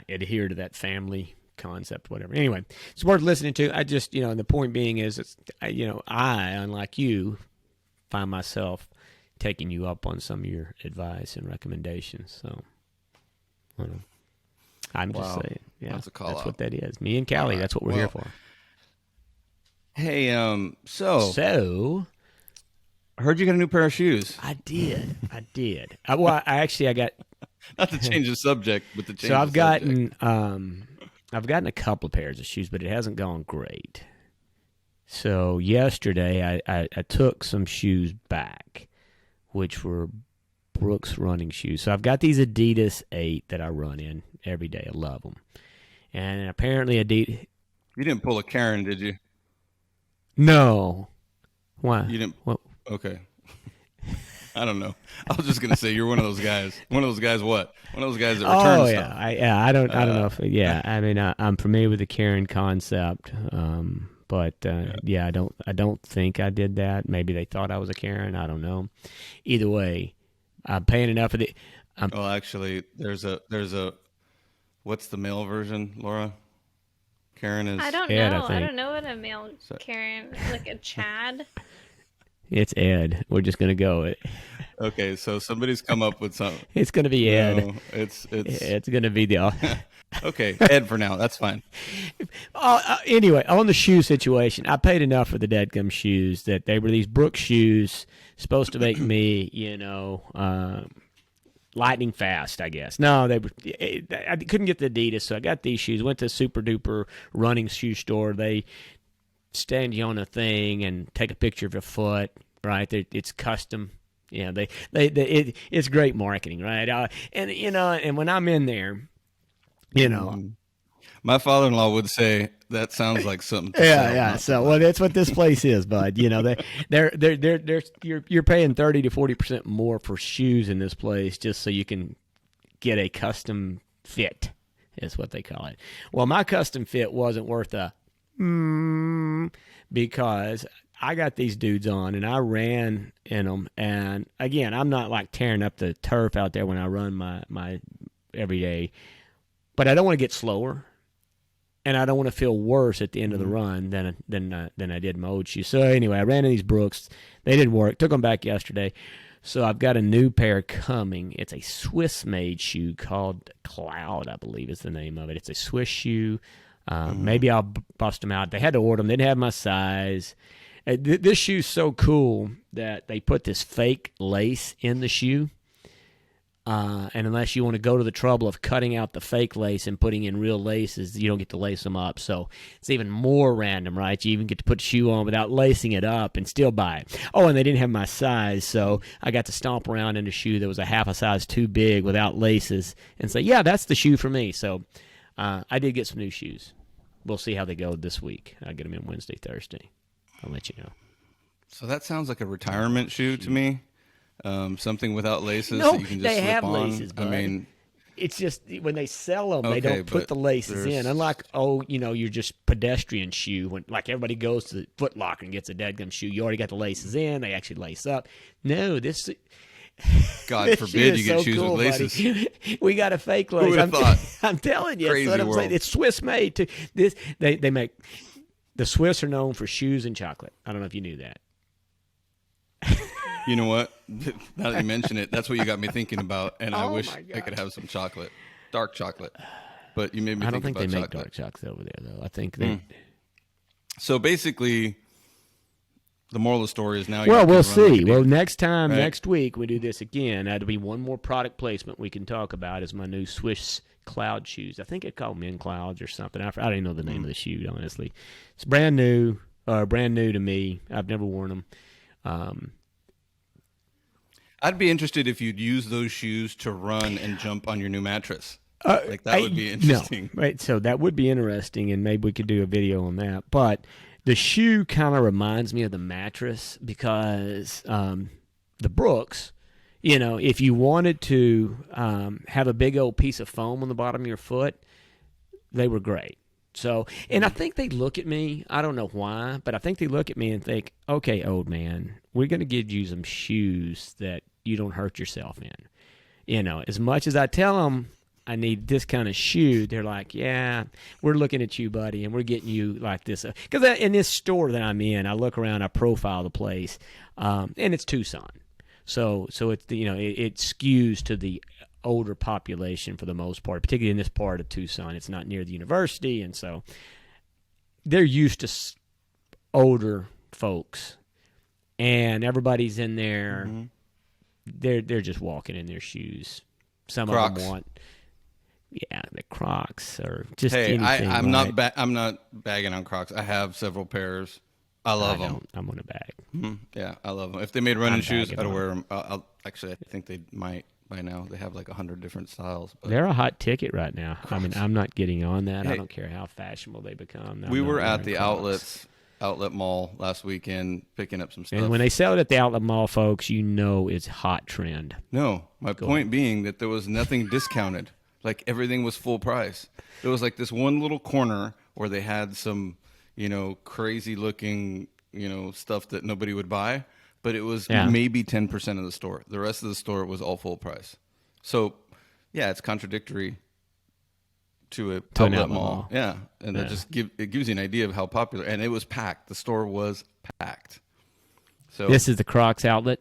adhere to that family concept, whatever. Anyway, it's worth listening to. I just, the point being is, I, unlike you, find myself taking you up on some of your advice and recommendations. So, I'm just saying, that's what that is. Me and Callie, that's what we're here for. Hey, so I heard you got a new pair of shoes. I did. I got. Not to change the subject, but to change. So I've gotten a couple of pairs of shoes, but it hasn't gone great. So yesterday I took some shoes back, which were Brooks running shoes. So I've got these Adidas 8 that I run in every day. I love them. And apparently Adidas... You didn't pull a Karen, did you? No. Why? You didn't... Well, okay. I don't know. I was just gonna say you're one of those guys. One of those guys. What? One of those guys that returns stuff. I don't know if. Yeah, I mean, I'm familiar with the Karen concept, but I don't think I did that. Maybe they thought I was a Karen. I don't know. Either way, I'm paying enough of the. Well, actually, there's a. What's the male version, Laura? Karen is. I don't Ed, know. I don't know what a male Karen, like a Chad. It's Ed. We're just gonna go. Okay, so somebody's come up with something. It's gonna be Ed. No, it's gonna be the. Okay, Ed for now. That's fine. Anyway, on the shoe situation, I paid enough for the Deadgum shoes that they were these Brooks shoes supposed to make me, lightning fast, I guess. No, I couldn't get the Adidas, so I got these shoes. Went to Super Duper running shoe store. They stand you on a thing and take a picture of your foot, right? It's custom. Yeah, it's great marketing, right? And when I'm in there, my father-in-law would say that sounds like something. So that's what this place is, bud. You're paying 30 to 40% more for shoes in this place just so you can get a custom fit, is what they call it. Well, my custom fit wasn't worth a because I got these dudes on and I ran in them, and again, I'm not like tearing up the turf out there when I run my every day, but I don't want to get slower, and I don't want to feel worse at the end of the run than I did my old shoes. So anyway, I ran in these Brooks. They didn't work. Took them back yesterday. So I've got a new pair coming. It's a Swiss-made shoe called Cloud, I believe is the name of it. It's a Swiss shoe. Maybe I'll bust them out. They had to order them. They didn't have my size. This shoe's so cool that they put this fake lace in the shoe. And unless you want to go to the trouble of cutting out the fake lace and putting in real laces, you don't get to lace them up. So it's even more random, right? You even get to put the shoe on without lacing it up and still buy it. Oh, and they didn't have my size, so I got to stomp around in a shoe that was a half a size too big without laces and say, yeah, that's the shoe for me. So I did get some new shoes. We'll see how they go this week. I'll get them in Wednesday, Thursday. I'll let you know. So that sounds like a retirement shoe to me. Something without laces no, that you can just they slip have on. laces, bud. I mean, it's just when they sell them, they Okay, don't put but the laces in. Unlike, you're just pedestrian shoe. When like everybody goes to the Foot Locker and gets a Deadgum shoe, you already got the laces in. They actually lace up. No, this. God this forbid shoe you get so shoes cool, with laces. buddy. We got a fake lace. Who would have thought? I'm telling you, Crazy that's what I'm world. saying. It's Swiss made too. This they make. The Swiss are known for shoes and chocolate. I don't know if you knew that. You know what? Now that you mention it, that's what you got me thinking about, and I wish my I could have some chocolate, dark chocolate. But you made me I don't think think about they make chocolate. dark chocolate over there, though. I think they. So basically, the moral of the story is now. Well, we'll run like see. a Well, deer. next time, Right. next week, we do this again. That'll be one more product placement we can talk about is my new Swiss Cloud shoes. I think it called Men Clouds or something. I don't even know the name of the shoe, honestly. It's brand new to me. I've never worn them. I'd be interested if you'd use those shoes to run and jump on your new mattress. Like that would be interesting. No, right? So that would be interesting, and maybe we could do a video on that. But the shoe kind of reminds me of the mattress because the Brooks, if you wanted to have a big old piece of foam on the bottom of your foot, they were great. So, and I think they look at me, I don't know why, but I think they look at me and think, okay, old man, we're going to give you some shoes that you don't hurt yourself in. As much as I tell them I need this kind of shoe, they're like, yeah, we're looking at you, buddy, and we're getting you like this. Because in this store that I'm in, I look around, I profile the place, and it's Tucson. So it's it skews to the older population for the most part, particularly in this part of Tucson. It's not near the university, and so they're used to older folks, and everybody's in there. Mm-hmm. They're just walking in their shoes. Some Crocs. of them want, the Crocs or just Hey, anything. I'm not bagging on Crocs. I have several pairs. I love them. I'm on a bag. Mm-hmm. Yeah, I love them. If they made running shoes, I'd bagging wear them. Actually, I think they might by now. They have like 100 different styles. But They're a hot ticket right now. Crocs. I mean, I'm not getting on that. Hey, I don't care how fashionable they become. We were at the outlet mall last weekend picking up some stuff. And when they sell it at the outlet mall, folks, it's hot trend. No, my point being that there was nothing discounted. Like everything was full price. There was like this one little corner where they had some, crazy looking, stuff that nobody would buy, but it was maybe 10% of the store. The rest of the store was all full price. So, yeah, it's contradictory to an outlet mall. Yeah, and it gives you an idea of how popular. And it was packed. The store was packed. So this is the Crocs outlet.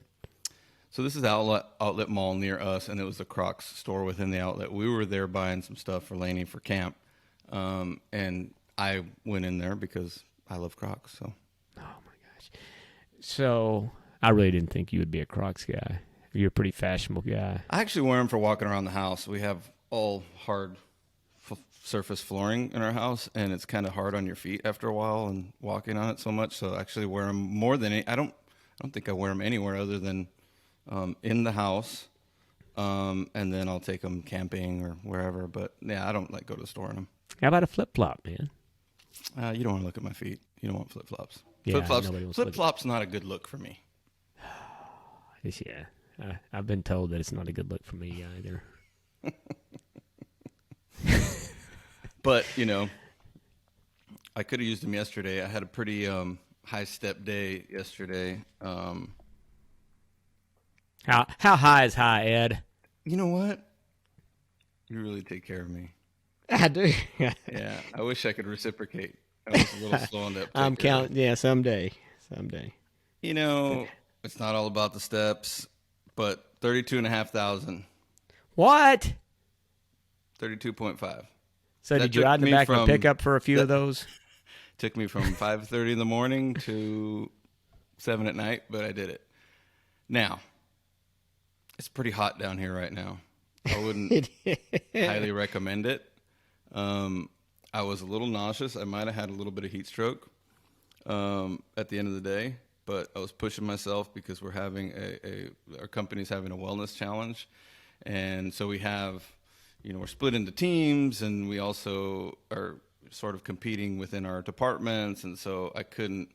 So this is outlet mall near us, and it was the Crocs store within the outlet. We were there buying some stuff for Lainey for camp, and I went in there because I love Crocs. So, oh my gosh! So I really didn't think you would be a Crocs guy. You're a pretty fashionable guy. I actually wear them for walking around the house. We have all hard surface flooring in our house, and it's kind of hard on your feet after a while and walking on it so much. So I actually wear them more than I don't think I wear them anywhere other than in the house, and then I'll take them camping or wherever. But yeah, I don't go to the store in them. How about a flip flop, man? You don't want to look at my feet. You don't want flip flops. Yeah, Flip flops not a good look for me. I've been told that it's not a good look for me either. But I could have used them yesterday. I had a pretty high step day yesterday. How high is high, Ed? You know what? You really take care of me. I do. Yeah, I wish I could reciprocate. I was a little slow on that. I'm counting. Yeah, someday. It's not all about the steps, but 32,500. What? 32.5. So did you ride in the back of a pickup for a few of those? Took me from 5:30 in the morning to 7 at night, but I did it. Now, it's pretty hot down here right now. I wouldn't highly recommend it. I was a little nauseous. I might have had a little bit of heat stroke at the end of the day, but I was pushing myself because we're having our company's having a wellness challenge. And so we have, we're split into teams, and we also are sort of competing within our departments. And so I couldn't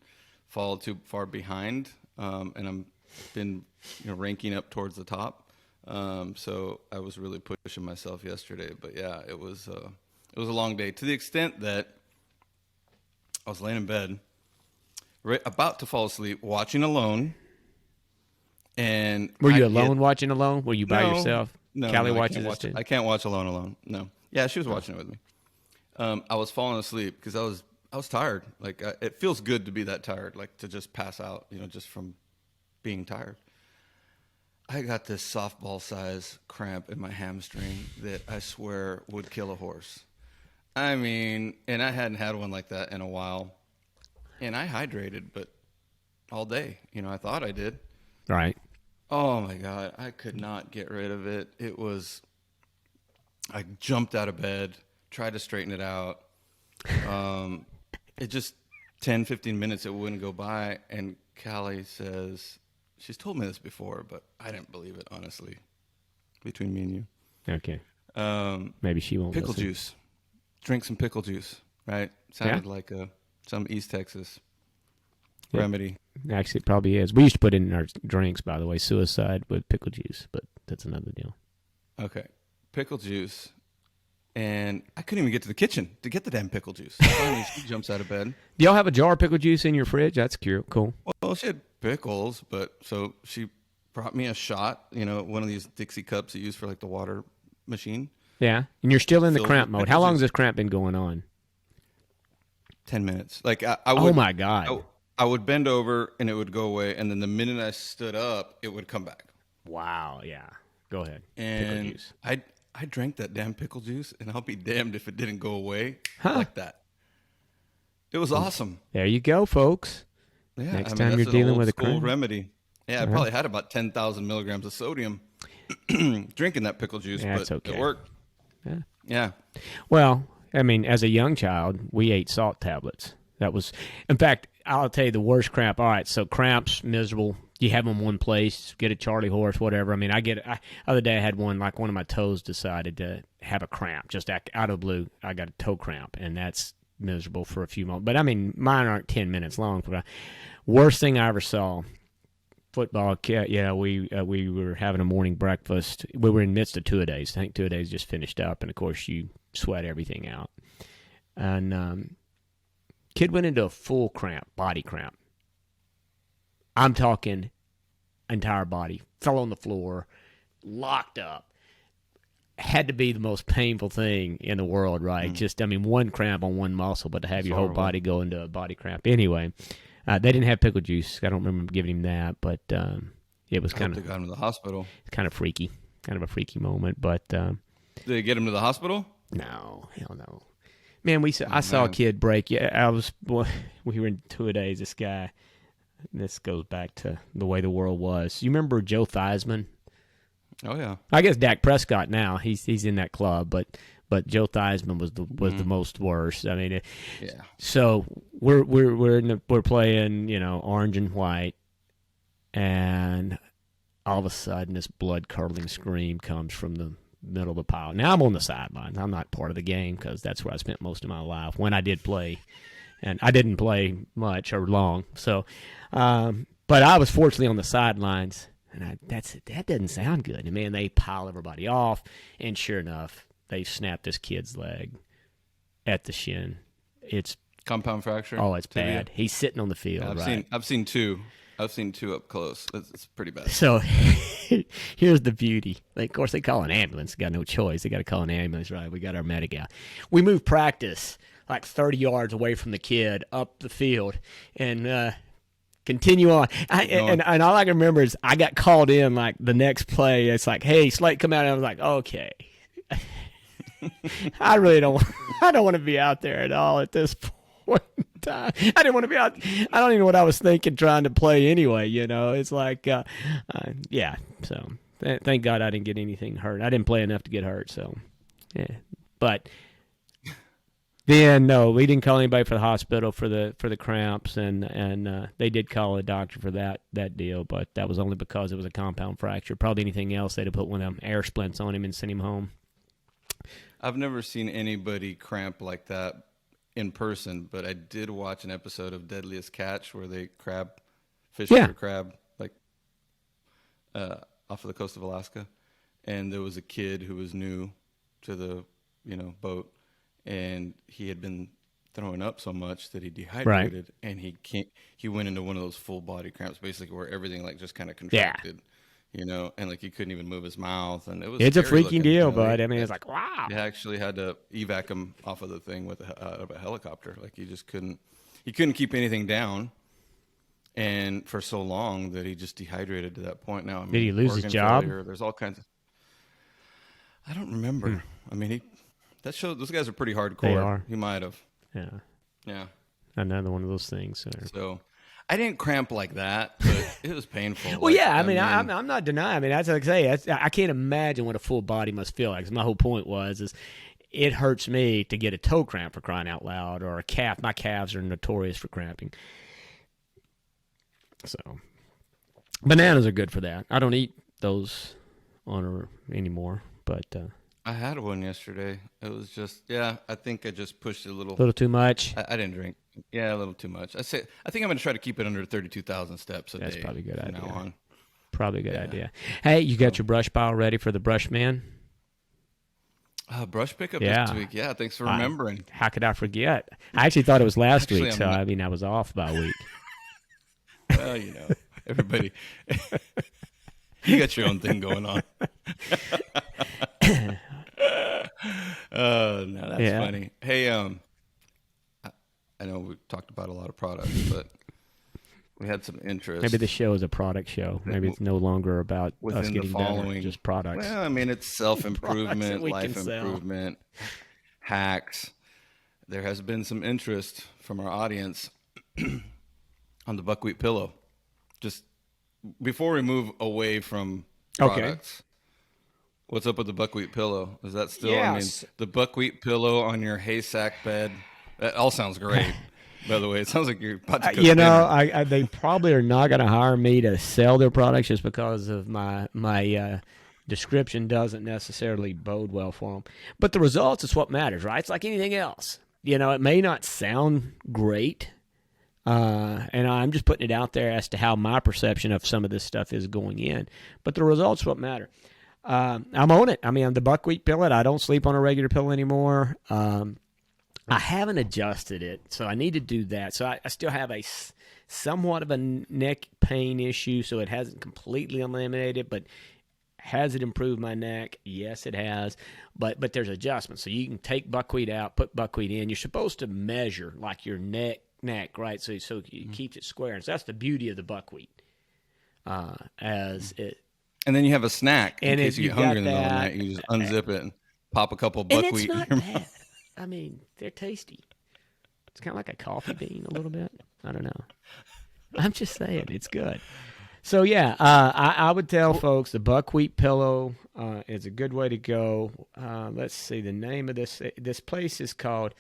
fall too far behind. And I'm been, ranking up towards the top. So I was really pushing myself yesterday, but yeah, it was a long day, to the extent that I was laying in bed, about to fall asleep, watching Alone. And were you watching Alone? Were you by yourself? No, Callie no, watches this too? I can't watch Alone. No. Yeah, she was watching it with me. I was falling asleep because I was tired. Like it feels good to be that tired, like to just pass out, just from being tired. I got this softball size cramp in my hamstring that I swear would kill a horse. I mean, and I hadn't had one like that in a while. And I hydrated, but all day, I thought I did. Right. Oh my God, I could not get rid of it. I jumped out of bed, tried to straighten it out. It just 10, 15 minutes, it wouldn't go by. And Callie says, she's told me this before, but I didn't believe it, honestly, between me and you. Okay. Maybe she won't Pickle listen. juice. Drink some pickle juice, right? Sounded like some East Texas remedy. Actually, it probably is. We used to put it in our drinks, by the way, suicide with pickle juice, but that's another deal. Okay. Pickle juice. And I couldn't even get to the kitchen to get the damn pickle juice. Finally, she jumps out of bed. Do y'all have a jar of pickle juice in your fridge? That's cute. Cool. Well, she had pickles, but so she brought me a shot, one of these Dixie cups you use for like the water machine. Yeah. And you're still in the Filled cramp with mode. pickle How long juice. has this cramp been going on? 10 minutes. Like I would. Oh my God. I would bend over and it would go away, and then the minute I stood up, it would come back. Wow. Yeah. Go ahead. And pickle juice. I drank that damn pickle juice, and I'll be damned if it didn't go away like that. It was awesome. There you go, folks. Yeah, Next time you're that's an dealing old with a school cramp. remedy. Yeah, I probably had about 10,000 milligrams of sodium drinking that pickle juice, Yeah, but it's okay. it worked. Yeah. Well, I mean, as a young child, we ate salt tablets. That was, in fact, I'll tell you the worst cramp. All right, so cramps, miserable. You have them one place, get a Charlie horse, whatever. I mean, other day I had one, like one of my toes decided to have a cramp. Just out of the blue, I got a toe cramp, and that's miserable for a few moments. But, I mean, mine aren't 10 minutes long. But worst thing I ever saw, football, we were having a morning breakfast. We were in the midst of two-a-days. I think two-a-days just finished up, and, of course, you sweat everything out. And kid went into a full cramp, body cramp. I'm talking entire body. Fell on the floor, locked up. Had to be the most painful thing in the world, right? Just, I mean, one cramp on one muscle, but to have your whole body go into a body cramp. Anyway, they didn't have pickle juice. I don't remember giving him that, but it was kind of. They got him to the hospital. Kind of freaky, kind of a freaky moment. But did they get him to the hospital? No, hell no. Man, I saw a kid break. Yeah, we were in two-a-days. This guy. This goes back to the way the world was. You remember Joe Theismann? Oh yeah. I guess Dak Prescott now. He's in that club, but Joe Theismann was the most worst. I mean, yeah. So we're playing, orange and white, and all of a sudden this blood curdling scream comes from the middle of the pile. Now I'm on the sidelines. I'm not part of the game because that's where I spent most of my life when I did play. And I didn't play much or long, so but I was fortunately on the sidelines, and that doesn't sound good. And man, they pile everybody off, and sure enough, they snapped this kid's leg at the shin. It's compound fracture. Oh, it's bad. He's sitting on the field. Yeah, I've seen two. I've seen two up close. It's pretty bad. So here's the beauty. Of course, they call an ambulance. Got no choice. They got to call an ambulance, right? We got our medic out. We moved practice like 30 yards away from the kid up the field and continue on. And all I can remember is I got called in like the next play. It's like, hey, Slate, come out. And I was like, okay. I don't want to be out there at all at this point in time. I didn't want to be out. I don't even know what I was thinking trying to play anyway. It's like, yeah. So thank God I didn't get anything hurt. I didn't play enough to get hurt. So, yeah. But then no, we didn't call anybody for the hospital for the cramps, and they did call a doctor for that deal, but that was only because it was a compound fracture. Probably anything else, they'd have put one of them air splints on him and sent him home. I've never seen anybody cramp like that in person, but I did watch an episode of Deadliest Catch where they fish for crab, like off of the coast of Alaska, and there was a kid who was new to the boat, and he had been throwing up so much that he dehydrated, and he went into one of those full body cramps, basically where everything like just kind of contracted, and like he couldn't even move his mouth, and it was It's a scary freaking looking, deal, bud. I mean, it's like, wow. They actually had to evac him off of the thing with a helicopter. Like he couldn't keep anything down, and for so long that he just dehydrated to that point. Now, I mean, Did he lose his job? Failure, there's all kinds of. I don't remember. I mean, those guys are pretty hardcore. They are. He might have. Yeah. Another one of those things. So I didn't cramp like that, but it was painful. Well, yeah, I mean, I'm not denying. I mean, that's like I say. I can't imagine what a full body must feel like. 'Cause my whole point is it hurts me to get a toe cramp, for crying out loud, or a calf. My calves are notorious for cramping. So bananas are good for that. I don't eat those anymore, but I had one yesterday. It was just, I think I just pushed it a little too much. I didn't drink. Yeah, a little too much. I think I'm going to try to keep it under 32,000 steps a day. That's probably a good idea. Now on. Probably a good idea. Hey, you got your brush pile ready for the brush man? Brush pickup this week. Yeah, thanks for remembering. How could I forget? I actually thought it was last week, so I was off by a week. Well, everybody, you got your own thing going on. No, that's funny. Hey, I know we talked about a lot of products, but we had some interest. Maybe the show is a product show. Maybe it's no longer about us getting better, just products. Well, I mean, it's self-improvement, life improvement, hacks. There has been some interest from our audience on the buckwheat pillow. Just before we move away from products, what's up with the buckwheat pillow? Is that still, Yes. the buckwheat pillow on your haystack bed? That all sounds great. By the way, it sounds like you're about to cook dinner. They probably are not going to hire me to sell their products just because of my description doesn't necessarily bode well for them. But the results is what matters, right? It's like anything else. It may not sound great, and I'm just putting it out there as to how my perception of some of this stuff is going in. But the results is what matter. I'm on it. I mean, the buckwheat pillow, I don't sleep on a regular pillow anymore. I haven't adjusted it, so I need to do that. So I still have somewhat of a neck pain issue, so it hasn't completely eliminated, but has it improved my neck? Yes, it has. But there's adjustments. So you can take buckwheat out, put buckwheat in. You're supposed to measure like your neck, right? So it keeps it square. And so that's the beauty of the buckwheat. And then you have a snack in case you get hungry in the middle of the night. You just unzip it and pop a couple of buckwheat in your mouth. I mean, they're tasty. It's kind of like a coffee bean a little bit. I don't know. I'm just saying, it's good. So, I would tell folks the buckwheat pillow is a good way to go. Let's see. The name of this place is called,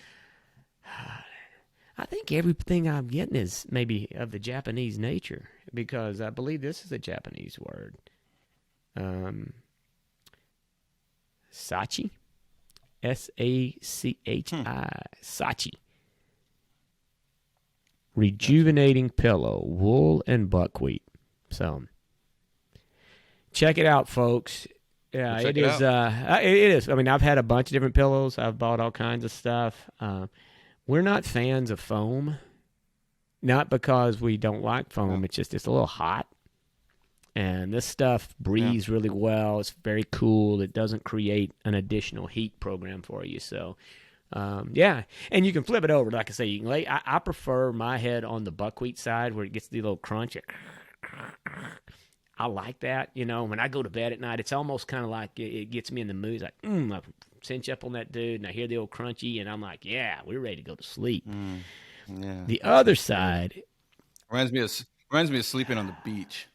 I think everything I'm getting is maybe of the Japanese nature because I believe this is a Japanese word. Sachi. Sachi. Sachi. Rejuvenating pillow, wool and buckwheat. So, check it out, folks. Yeah, it is. It is. I mean, I've had a bunch of different pillows. I've bought all kinds of stuff. We're not fans of foam. Not because we don't like foam. It's just it's a little hot. And this stuff breathes really well. It's very cool. It doesn't create an additional heat program for you. So, and you can flip it over. Like I say, you can lay. I prefer my head on the buckwheat side where it gets the little crunch. I like that. When I go to bed at night, it's almost kind of like it gets me in the mood. It's like, I cinch up on that dude, and I hear the old crunchy, and I'm like, yeah, we're ready to go to sleep. Yeah. The other side reminds me of sleeping on the beach.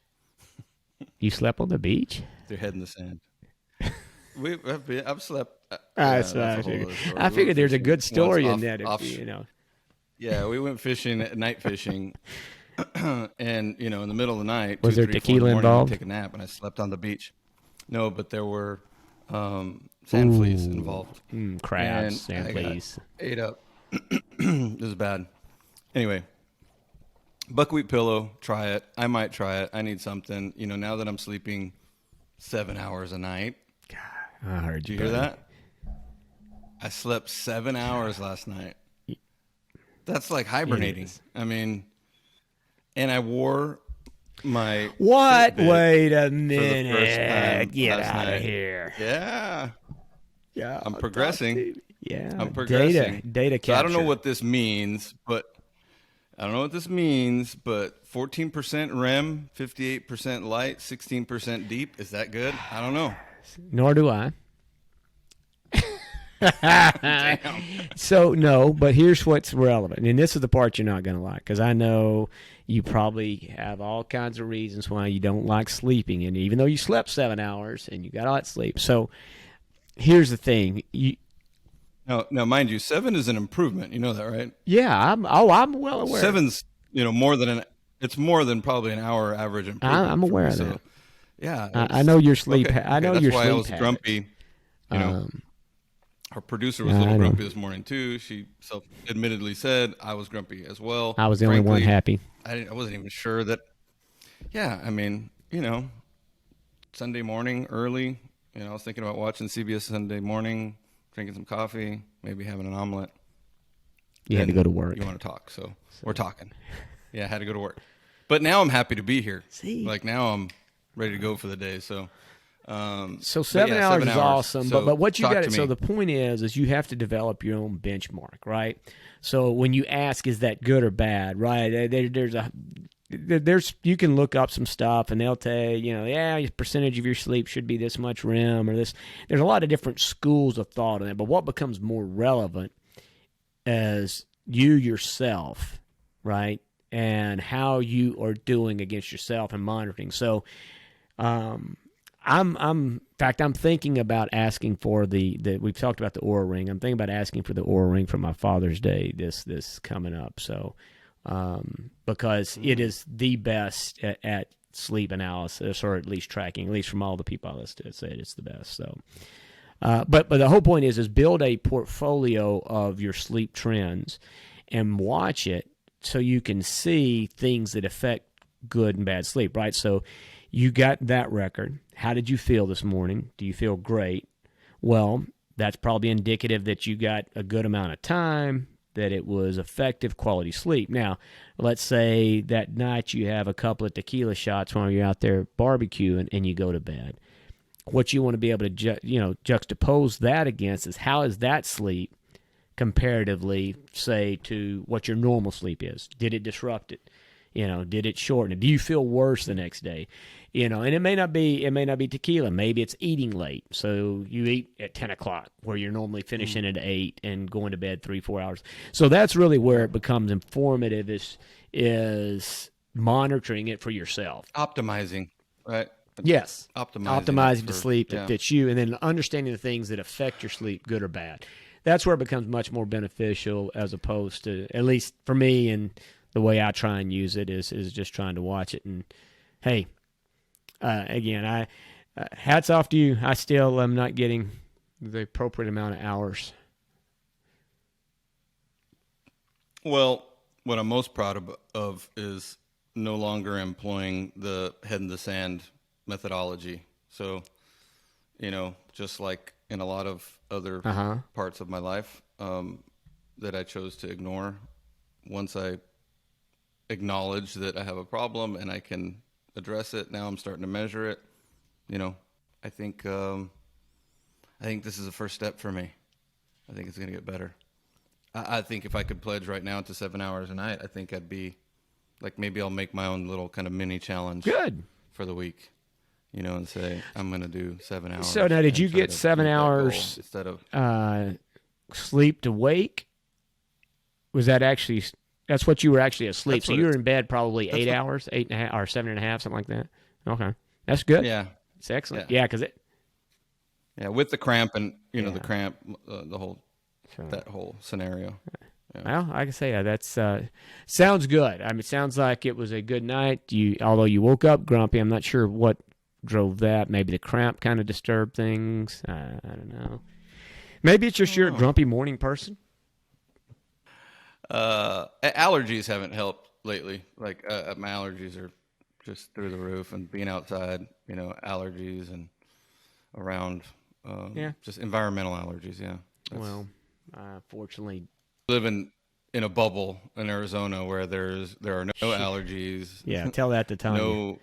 You slept on the beach? Their head in the sand. I've slept. That's what I figured. I figured there's a good story in that. Yeah, we went fishing, night fishing, and in the middle of the night, was 2, there 3, 4 tequila in the morning, involved? Take a nap, and I slept on the beach. No, but there were sand fleas involved. Crabs, sand fleas. Ate up. It was bad. Anyway. Buckwheat pillow, try it. I might try it. I need something. Now that I'm sleeping 7 hours a night. God, I heard Did you hear that? I slept 7 hours last night. That's like hibernating. I mean, and I wore my What? Fitbit Wait a for the first minute. time Get last out of night. here. Yeah, Yeah, I'm talk progressing. to me. Yeah, I'm progressing. Data So I don't know capture. what this means, but 14% REM, 58% light, 16% deep. Is that good? I don't know. Nor do I. Damn. So no, but here's what's relevant, and this is the part you're not going to like, because I know you probably have all kinds of reasons why you don't like sleeping, and even though you slept 7 hours and you got all that sleep. So here's the thing, Now, mind you, 7 is an improvement. You know that, right? yeah, I'm well aware. 7's, it's more than probably an hour average improvement. I'm aware for me. of that. So, yeah, I know your sleep. Okay, I know that's your why sleep I was habits. grumpy. Our producer was a I little know. grumpy this morning too. She self-admittedly said I was grumpy as well. I was the only one happy. I wasn't even sure that. Yeah, I mean, Sunday morning early. I was thinking about watching CBS Sunday morning, drinking some coffee, maybe having an omelet. You had to go to work. You want to talk, so we're talking. Yeah, I had to go to work. But now I'm happy to be here. See? Like now I'm ready to go for the day. So, So 7 hours is awesome, So but what you talk got to so me. the point is you have to develop your own benchmark, right? So when you ask, is that good or bad, right? There's you can look up some stuff and they'll tell you, your percentage of your sleep should be this much REM or this. There's a lot of different schools of thought on that, but what becomes more relevant is you yourself, right? And how you are doing against yourself and monitoring. So, in fact, I'm thinking about asking for we've talked about the Oura Ring. I'm thinking about asking for the Oura Ring for my Father's Day this coming up. So, because it is the best at sleep analysis, or at least tracking, at least from all the people I listen to, say it's the best. So, but the whole point is build a portfolio of your sleep trends and watch it so you can see things that affect good and bad sleep, right? So you got that record. How did you feel this morning? Do you feel great? Well, that's probably indicative that you got a good amount of time, that it was effective quality sleep. Now, let's say that night you have a couple of tequila shots while you're out there barbecuing and you go to bed. What you want to be able to juxtapose that against is how is that sleep comparatively, say, to what your normal sleep is? Did it disrupt it? Did it shorten it? Do you feel worse the next day? And it may not be tequila. Maybe it's eating late. So you eat at 10 o'clock where you're normally finishing at 8 and going to bed 3-4 hours. So that's really where it becomes informative is monitoring it for yourself. Optimizing, right? Yes. Optimizing the sleep that fits you, and then understanding the things that affect your sleep, good or bad. That's where it becomes much more beneficial, as opposed to, at least for me, and the way I try and use it is just trying to watch it. And hey, again, hats off to you. I still am not getting the appropriate amount of hours. Well, what I'm most proud of is no longer employing the head in the sand methodology. So, just like in a lot of other parts of my life that I chose to ignore, once I acknowledge that I have a problem and I can address it, now I'm starting to measure it. I think this is the first step for me. I think it's going to get better. I think if I could pledge right now to 7 hours a night, I think I'd be like, maybe I'll make my own little kind of mini challenge. Good. For the week, and say I'm going to do 7 hours. So now, did you get 7 hours instead of sleep to wake? Was that actually? That's what you were actually asleep. So you were in bed probably 8 hours, 8.5 or 7.5, something like that. Okay, that's good. Yeah, it's excellent. Yeah, because with the cramp and the cramp, the whole that whole scenario. Yeah. Well, I can say that's sounds good. I mean, it sounds like it was a good night. Although you woke up grumpy, I'm not sure what drove that. Maybe the cramp kind of disturbed things. I don't know. Maybe it's just you're a grumpy morning person. Allergies haven't helped lately. Like my allergies are just through the roof, and being outside, allergies and around, just environmental allergies. Yeah. Well, fortunately, live in in a bubble in Arizona where there are no allergies. Yeah, tell that to Tanya. No.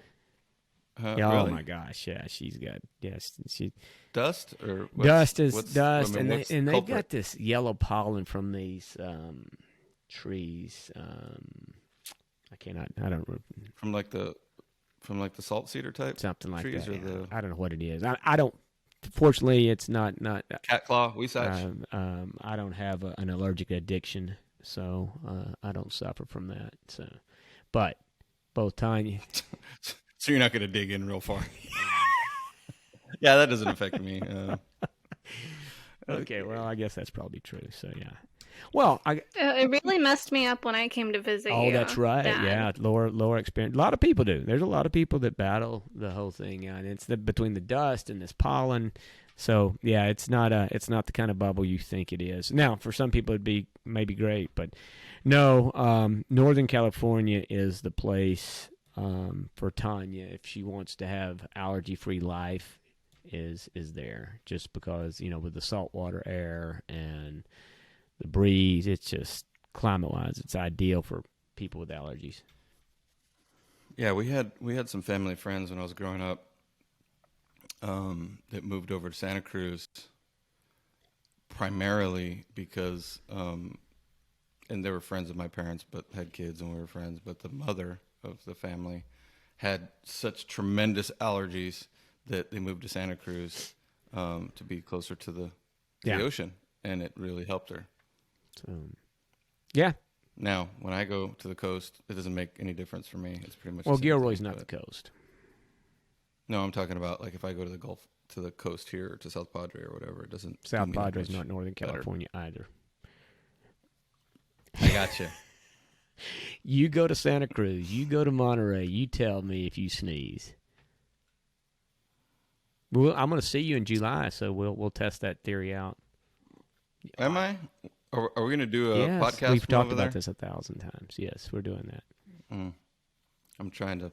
Yeah, really? Oh my gosh, yeah, she's got she Dust or dust is dust, I mean, and they've culprit? got this yellow pollen from these trees. I don't know, from like the salt cedar type something like trees that. or the I don't know what it is. I don't. Fortunately, it's not. cat claw, Weisach. I don't have an allergic addiction, so I don't suffer from that. So, but both Tanya. So you're not going to dig in real far. Yeah, that doesn't affect me. Okay, well, I guess that's probably true. So yeah. Well, It really messed me up when I came to visit you. Oh, that's right. Dad. Yeah, lower experience. A lot of people do. There's a lot of people that battle the whole thing, and it's between the dust and this pollen. So yeah, it's not the kind of bubble you think it is. Now, for some people, it'd be maybe great, but no. Northern California is the place for Tanya if she wants to have allergy-free life. Is there just because with the saltwater air and the breeze, it's just climate-wise, it's ideal for people with allergies. Yeah, we had some family friends when I was growing up that moved over to Santa Cruz primarily because, and they were friends of my parents, but had kids and we were friends. But the mother of the family had such tremendous allergies that they moved to Santa Cruz to be closer to the ocean, and it really helped her. So, yeah. Now, when I go to the coast, it doesn't make any difference for me. It's pretty much Well, the same Gilroy's thing, not the coast. No, I'm talking about like if I go to the Gulf, to the coast here, or to South Padre or whatever, it doesn't. South do me Padre's much not Northern better. California either. I gotcha. You go to Santa Cruz, you go to Monterey, you tell me if you sneeze. Well, I'm going to see you in July, so we'll test that theory out. Am I? Are we going to do a yes, podcast? We've from talked over about there? this 1,000 times. Yes, we're doing that. I'm trying to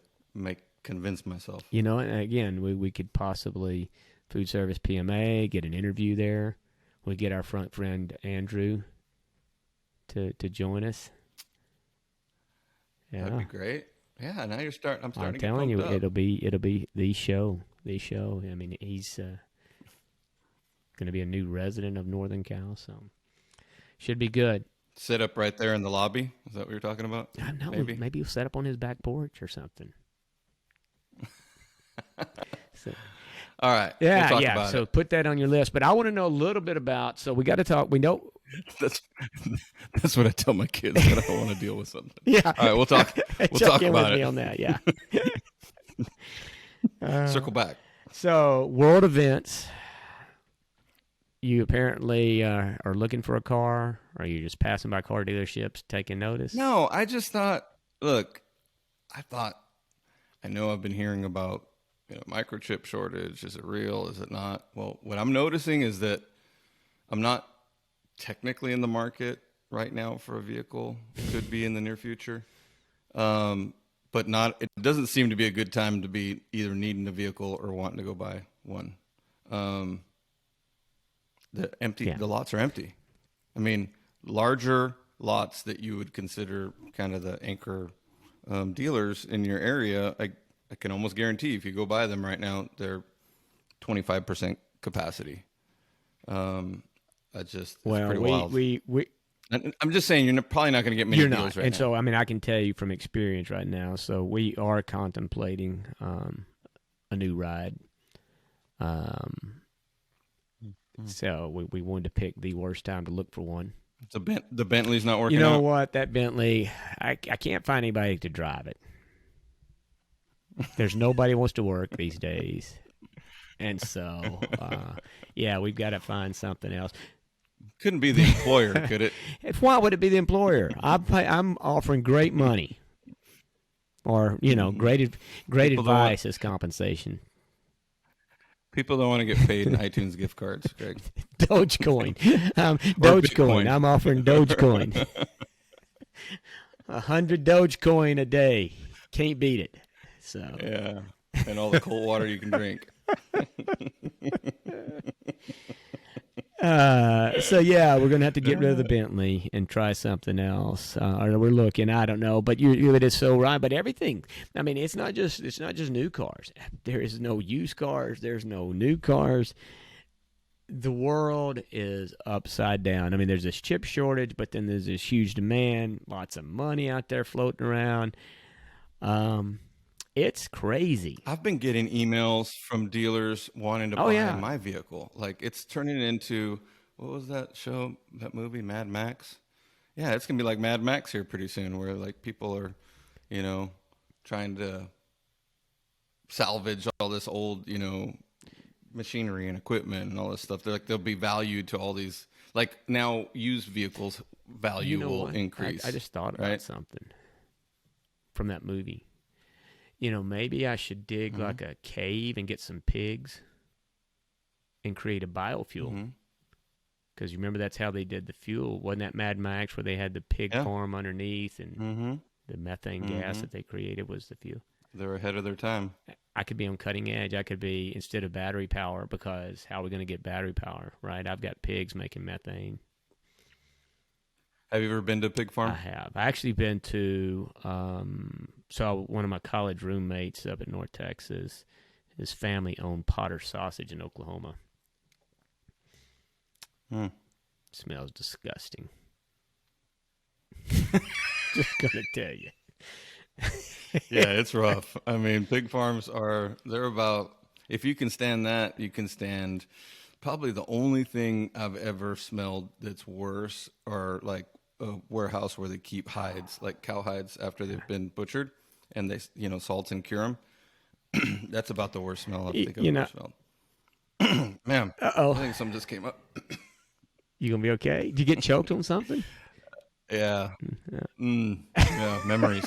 convince myself. And again, we could possibly food service PMA, get an interview there. We get our front friend Andrew to join us. Yeah. That'd be great. Yeah, now I'm starting I'm to get telling you, pumped up. it'll be the show. The show. I mean, he's going to be a new resident of Northern Cal, so should be good. Sit up right there in the lobby. Is that what you're talking about? No, maybe he'll set up on his back porch or something. So, all right. yeah, we'll talk yeah. about So it. put that on your list. But I want to know a little bit about. So we got to talk. We know. That's what I tell my kids when I want to deal with something. Yeah. All right, we'll talk. We'll talk in about with it me on that. Yeah. Circle back. So world events. You apparently are looking for a car, or you just passing by car dealerships, taking notice? No, I just thought. Look, I know I've been hearing about microchip shortage. Is it real? Is it not? Well, what I'm noticing is that I'm not technically in the market right now for a vehicle. Could be in the near future, but not. It doesn't seem to be a good time to be either needing a vehicle or wanting to go buy one. The lots are empty. I mean, larger lots that you would consider kind of the anchor dealers in your area, I can almost guarantee if you go buy them right now, they're 25% capacity. That's just pretty wild. I'm just saying you're probably not going to get many deals right now. And so, I mean, I can tell you from experience right now. So we are contemplating a new ride. So we wanted to pick the worst time to look for one. The Bentley's not working out. You know what? That Bentley, I can't find anybody to drive it. There's nobody who wants to work these days. And so, we've got to find something else. Couldn't be the employer, could it? Why would it be the employer? I'm offering great money. Or, great advice as compensation. People don't want to get paid in iTunes gift cards, Greg. Dogecoin. Dogecoin. I'm offering Dogecoin. 100 Dogecoin a day. Can't beat it. So yeah, and all the cold water you can drink. So yeah, we're gonna have to get rid of the Bentley and try something else. Or we're looking. I don't know, but it is so right. But everything. I mean, it's not just new cars. There is no used cars. There's no new cars. The world is upside down. I mean, there's this chip shortage, but then there's this huge demand. Lots of money out there floating around. It's crazy. I've been getting emails from dealers wanting to buy my vehicle. Like it's turning into, what was that show, that movie, Mad Max? Yeah, it's going to be like Mad Max here pretty soon, where like people are, trying to salvage all this old, machinery and equipment and all this stuff. They're like, they'll be valued to all these, like now used vehicles value will increase. I just thought about something from that movie. Maybe I should dig like a cave and get some pigs and create a biofuel. Because you remember that's how they did the fuel. Wasn't that Mad Max where they had the pig farm underneath and the methane gas that they created was the fuel? They're ahead of their time. I could be on cutting edge. I could be instead of battery power, because how are we going to get battery power, right? I've got pigs making methane. Have you ever been to a pig farm? I have. I actually been to, so one of my college roommates up in North Texas, his family owned Potter Sausage in Oklahoma. Smells disgusting. Just going to tell you. Yeah, it's rough. I mean, pig farms they're about, if you can stand that, you can stand probably the only thing I've ever smelled that's worse are like a warehouse where they keep hides, like cow hides after they've been butchered and they, salt and cure them. That's about the worst smell I think I've ever smelled. Man, I think something just came up. You gonna be okay? Did you get choked on something? Yeah. Yeah, memories.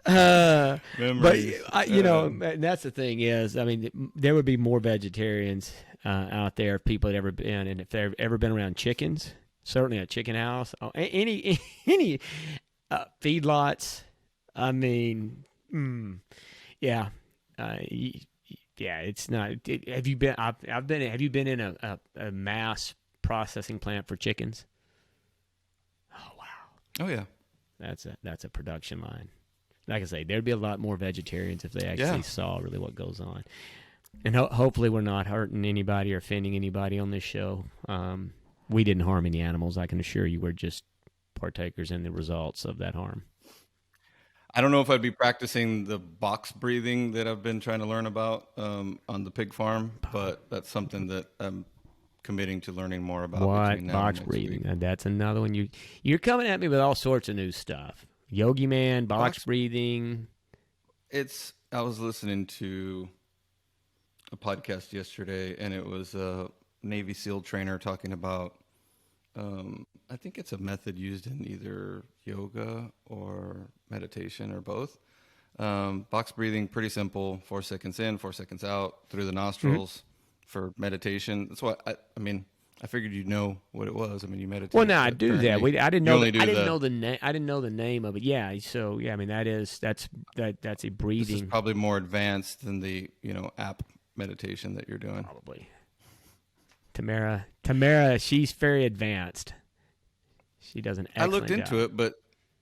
Memories. But that's the thing is, I mean, there would be more vegetarians out there if people had ever been, and if they've ever been around chickens, certainly a chicken house, any feedlots. I mean, yeah, it's not. Have you been? I've been. Have you been in a mass processing plant for chickens? Oh wow. Oh yeah. That's a production line. Like I say, there'd be a lot more vegetarians if they actually saw really what goes on. And hopefully we're not hurting anybody or offending anybody on this show. We didn't harm any animals. I can assure you we're just partakers in the results of that harm. I don't know if I'd be practicing the box breathing that I've been trying to learn about on the pig farm, but that's something that I'm committing to learning more about. What? Box breathing. That's another one. You're coming at me with all sorts of new stuff. Yogi Man, box breathing. I was listening to a podcast yesterday, and it was a Navy SEAL trainer talking about, I think it's a method used in either yoga or meditation or both. Box breathing, pretty simple, 4 seconds in, 4 seconds out through the nostrils for meditation. That's what I figured you'd know what it was. I mean, you meditate. Well, no, I do that. I didn't know. I didn't know the name. I didn't know the name of it. Yeah. So yeah, I mean, that's a breathing. This is probably more advanced than the app meditation that you're doing. Probably. Tamara, she's very advanced. She does an excellent I looked into it, but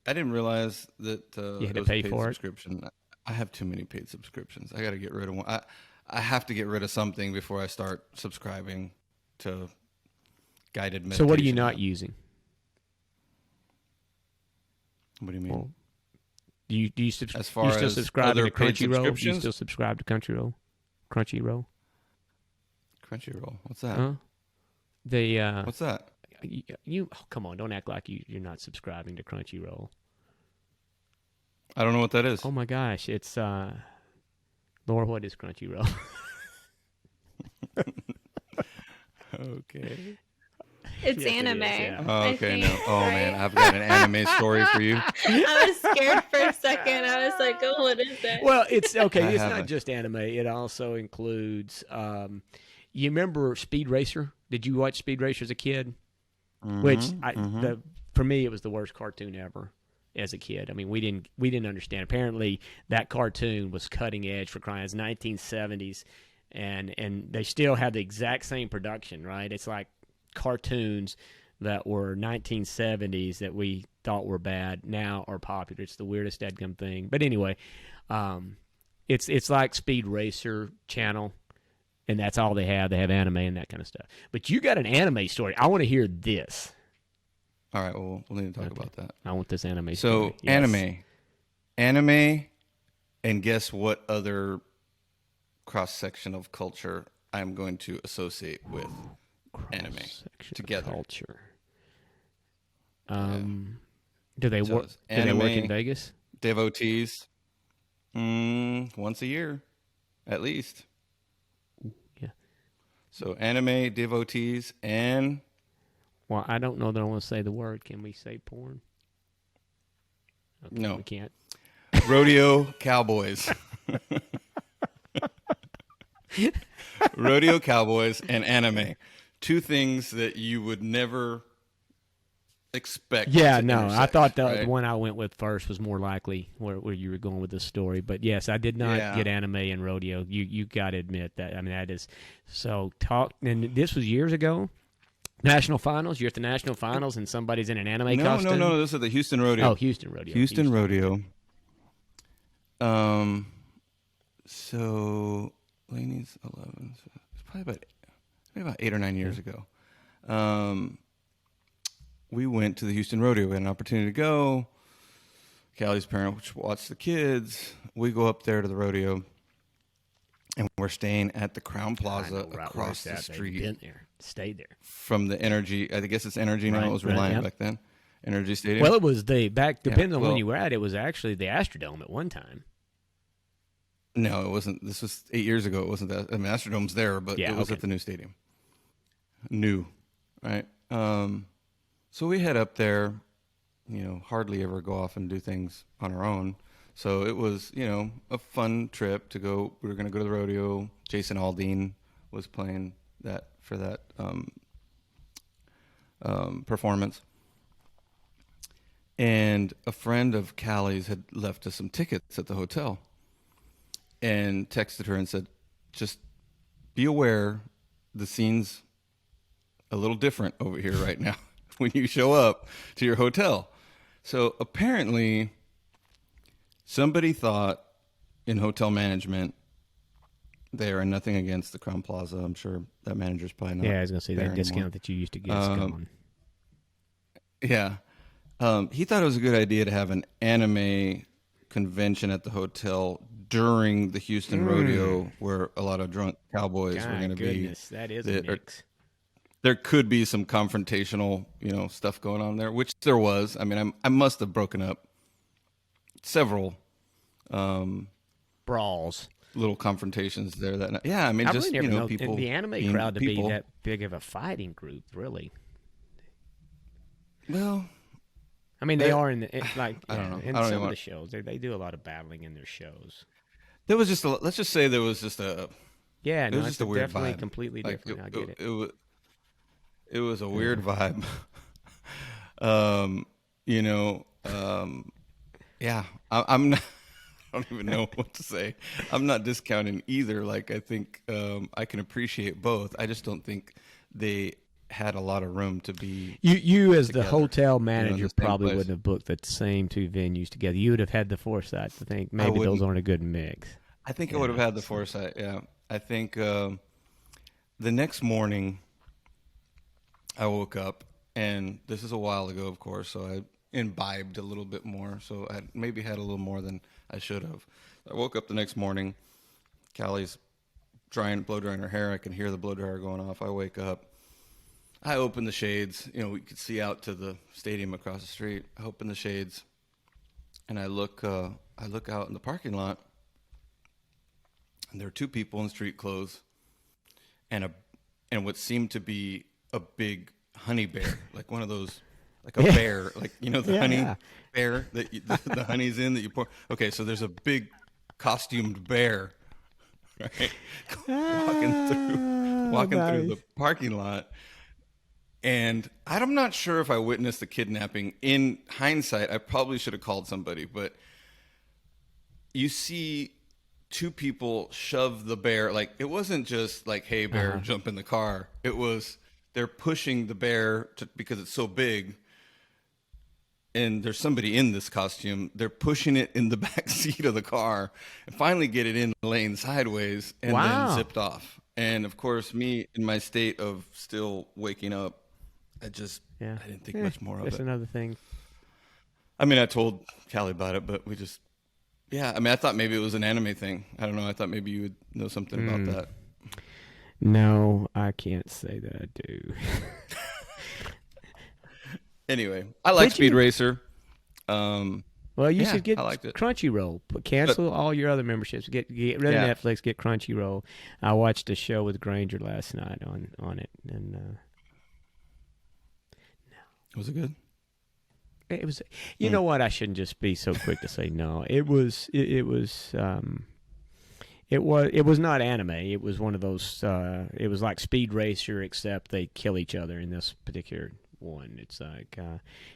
I didn't realize that you had to pay for subscription. I have too many paid subscriptions. I got to get rid of one. I have to get rid of something before I start subscribing to guided meditation. So what are you not using? What do you mean? Well, do you as far still as subscribe to Crunchyroll? Do you still subscribe to Crunchyroll? Crunchyroll. What's that? What's that? Come on! Don't act like you're not subscribing to Crunchyroll. I don't know what that is. Oh my gosh! It's Laura. What is Crunchyroll? Okay. It's anime. Oh, okay, no. Oh, man, I've got an anime story for you. I was scared for a second. I was like, oh, what is that? Well, it's okay. It's not just anime. It also includes, you remember Speed Racer? Did you watch Speed Racer as a kid? Mm-hmm, Which, for me, it was the worst cartoon ever. as a kid. I mean, we didn't understand. Apparently, that cartoon was cutting edge for crying. It's 1970s, and they still have the exact same production, right? It's like cartoons that were 1970s that we thought were bad now are popular. It's the weirdest dadgum thing. But anyway, it's like Speed Racer Channel, and that's all they have. They have anime and that kind of stuff. But you got an anime story. I want to hear this. All right, well, we'll need to talk about that. I want this anime story. So, anime, and guess what other cross-section of culture I'm going to associate with anime together. Culture. Do they work? Do they work in Vegas? Devotees, once a year, at least. Yeah. So anime, devotees, and well, I don't know that I want to say the word. Can we say porn? Okay, no, we can't. Rodeo cowboys. Rodeo cowboys and anime. Two things that you would never expect. Yeah, to no, intersect, I thought the right? one I went with first was more likely where you were going with this story. But yes, I did not get anime and rodeo. You got to admit that. I mean, that is so talk. And this was years ago. National finals. You're at the national finals, and somebody's in an anime costume. No. This is the Houston Rodeo. Oh, Houston Rodeo. Houston Rodeo. So Laney's 11. So it's probably about 8 or 9 years ago. We went to the Houston Rodeo. We had an opportunity to go. Callie's parents watched the kids. We go up there to the rodeo, and we're staying at the Crown Plaza across the street. Been there, stayed there from the Energy. I guess it's Energy now. It was Reliant back then. Energy Stadium. Well, it was depending on when you were at. It was actually the Astrodome at one time. No, it wasn't. This was 8 years ago. It wasn't that. I mean, Astrodome's there, but it was at the new stadium. New, right? So we head up there, hardly ever go off and do things on our own. So it was, a fun trip to go. We were going to go to the rodeo. Jason Aldean was playing that for that performance. And a friend of Callie's had left us some tickets at the hotel and texted her and said, just be aware the scene's a little different over here right now when you show up to your hotel. So apparently somebody thought in hotel management, they are nothing against the Crown Plaza. I'm sure that manager's probably not. Yeah, I was going to say that discount anymore. that you used to get is gone. Yeah. He thought it was a good idea to have an anime convention at the hotel during the Houston Rodeo, where a lot of drunk cowboys were going to be. That is a mix. There could be some confrontational, stuff going on there, which there was. I mean, I must have broken up several brawls, little confrontations there that night. Yeah, I mean, I just really never know people, the anime crowd to be that big of a fighting group, really. Well, I mean, they are in I don't know. In some of the shows, they do a lot of battling in their shows. There was just let's just say there was just a it was just a weird definitely vibe. Completely different. I get it. It was a weird vibe. Yeah, I'm not. I don't even know what to say. I'm not discounting either. Like, I think I can appreciate both. I just don't think they had a lot of room to be. You as together, the hotel manager probably place. wouldn't have booked the same two venues together. You would have had the foresight to think maybe those aren't a good mix. I think I would have had the foresight. Yeah, I think the next morning I woke up, and this is a while ago, of course, so I imbibed a little bit more. So I maybe had a little more than I should have. I woke up the next morning. Callie's blow drying her hair. I can hear the blow dryer going off. I wake up. I open the shades. We could see out to the stadium across the street. I open the shades, and I look out in the parking lot, and there are two people in street clothes, and what seemed to be a big honey bear, like one of those, like a bear, like the honey bear that the honey's in that you pour. Okay, so there's a big costumed bear, right, walking through the parking lot. And I'm not sure if I witnessed the kidnapping. In hindsight, I probably should have called somebody, but you see two people shove the bear. Like, it wasn't just like, hey, bear, jump in the car. It was, they're pushing the bear because it's so big. And there's somebody in this costume. They're pushing it in the back seat of the car and finally get it in the lane sideways and then zipped off. And of course, me in my state of still waking up, I didn't think much more of it. That's another thing. I mean, I told Callie about it, but we just, I mean, I thought maybe it was an anime thing. I don't know. I thought maybe you would know something about that. No, I can't say that I do. Anyway, I like Speed Racer. Well, you should get Crunchyroll. Cancel all your other memberships. Get rid of Netflix. Get Crunchyroll. I watched a show with Granger last night on it, and was it good? It was. You know what? I shouldn't just be so quick to say no. It was. It was not anime. It was one of those. It was like Speed Racer, except they kill each other in this particular one. It's like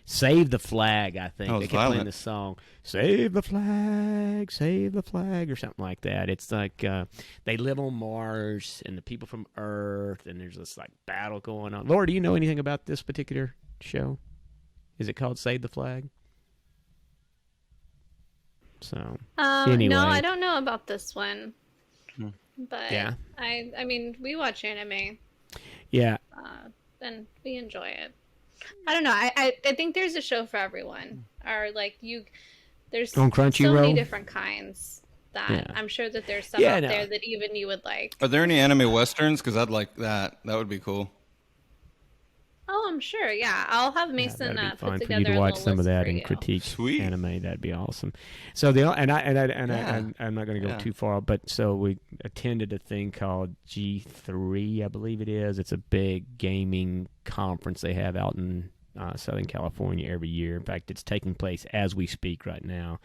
Save the Flag, I think. They kept playing the song Save the Flag, or something like that. It's like they live on Mars and the people from Earth, and there's this like battle going on. Laura, do you know anything about this particular show? Is it called Save the Flag? So anyway. No, I don't know about this one. But I mean, we watch anime. Yeah. And we enjoy it. I don't know. I think there's a show for everyone. Or like there's on so Crunchyroll? many different kinds that I'm sure that there's some out there that even you would like. Are there any anime westerns? Because I'd like that. That would be cool. Oh, I'm sure. Yeah, I'll have Mason put together for you to watch some of that and critique Sweet. Anime. That'd be awesome. So I'm not going to go too far, but so we attended a thing called G3, I believe it is. It's a big gaming conference they have out in Southern California every year. In fact, it's taking place as we speak right now.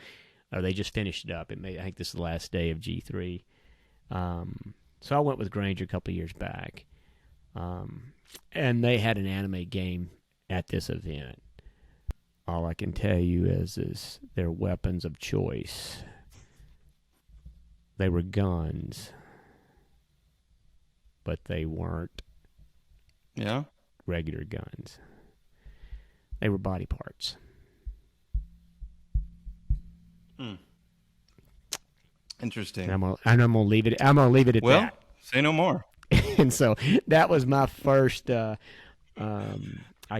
Or they just finished it up. I think this is the last day of G3. So I went with Granger a couple of years back. And they had an anime game at this event. All I can tell you is their weapons of choice. They were guns, but they weren't regular guns. They were body parts. Interesting. And I'm gonna leave it. I'm gonna leave it at that. Well, say no more. And so that was my first, I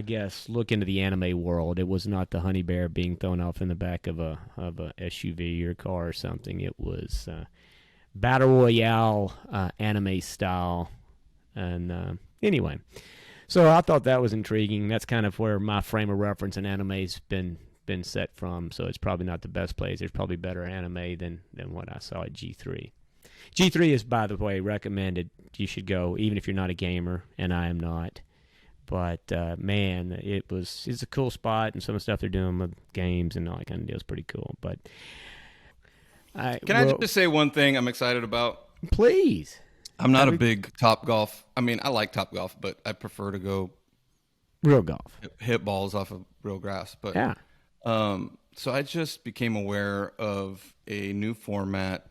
guess, look into the anime world. It was not the honey bear being thrown off in the back of a SUV or car or something. It was battle royale anime style. And anyway, so I thought that was intriguing. That's kind of where my frame of reference in anime's been set from. So it's probably not the best place. There's probably better anime than what I saw at G3. G3 is, by the way, recommended. You should go, even if you're not a gamer, and I am not. But, man, it's a cool spot, and some of the stuff they're doing with games and all that kind of deal is pretty cool. But I just say one thing I'm excited about? Please. I'm not a big Topgolf. I mean, I like Topgolf, but I prefer to go real golf. Hit balls off of real grass. But yeah. So I just became aware of a new format.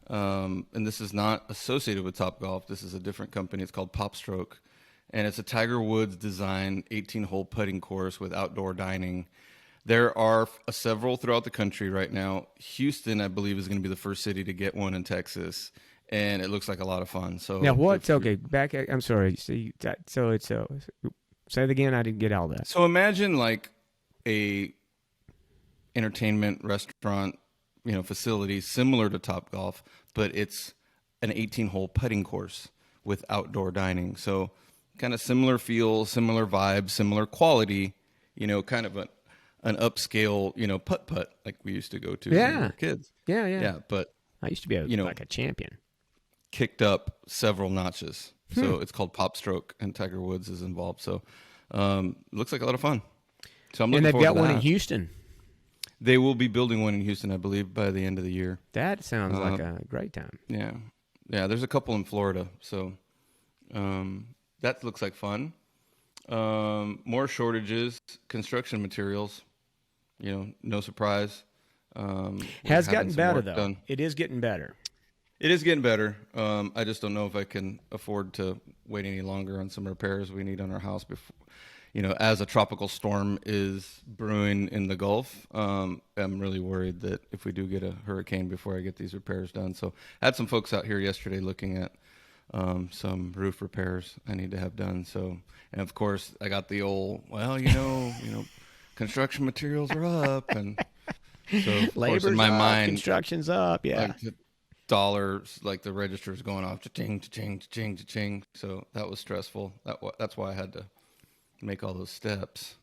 And this is not associated with Topgolf. This is a different company. It's called Popstroke. And it's a Tiger Woods design 18-hole putting course with outdoor dining. There are several throughout the country right now. Houston, I believe, is going to be the first city to get one in Texas. And it looks like a lot of fun. So now what's okay? Back. I'm sorry. So it's say it again. I didn't get all that. So imagine like a entertainment restaurant, facility similar to Topgolf, but it's an 18-hole putting course with outdoor dining. So kind of similar feel, similar vibe, similar quality. Kind of an upscale, putt like we used to go to when we were kids. Yeah. But I used to be like a champion. Kicked up several notches. So it's called Popstroke, and Tiger Woods is involved. So looks like a lot of fun. So I'm looking forward to that. And they've got one in Houston. They will be building one in Houston, I believe, by the end of the year. That sounds like a great time. Yeah. There's a couple in Florida. So that looks like fun. More shortages, construction materials. No surprise. Has gotten better, though. Done. It is getting better. It is getting better. I just don't know if I can afford to wait any longer on some repairs we need on our house before. As a tropical storm is brewing in the Gulf, I'm really worried that if we do get a hurricane before I get these repairs done. So I had some folks out here yesterday looking at some roof repairs I need to have done. So, and of course, I got the old, construction materials are up, and so of course in my mind, construction's up, yeah. Like the dollars, like the register's going off, cha-ching, cha-ching, cha-ching, cha-ching. So that was stressful. That's why I had to make all those steps.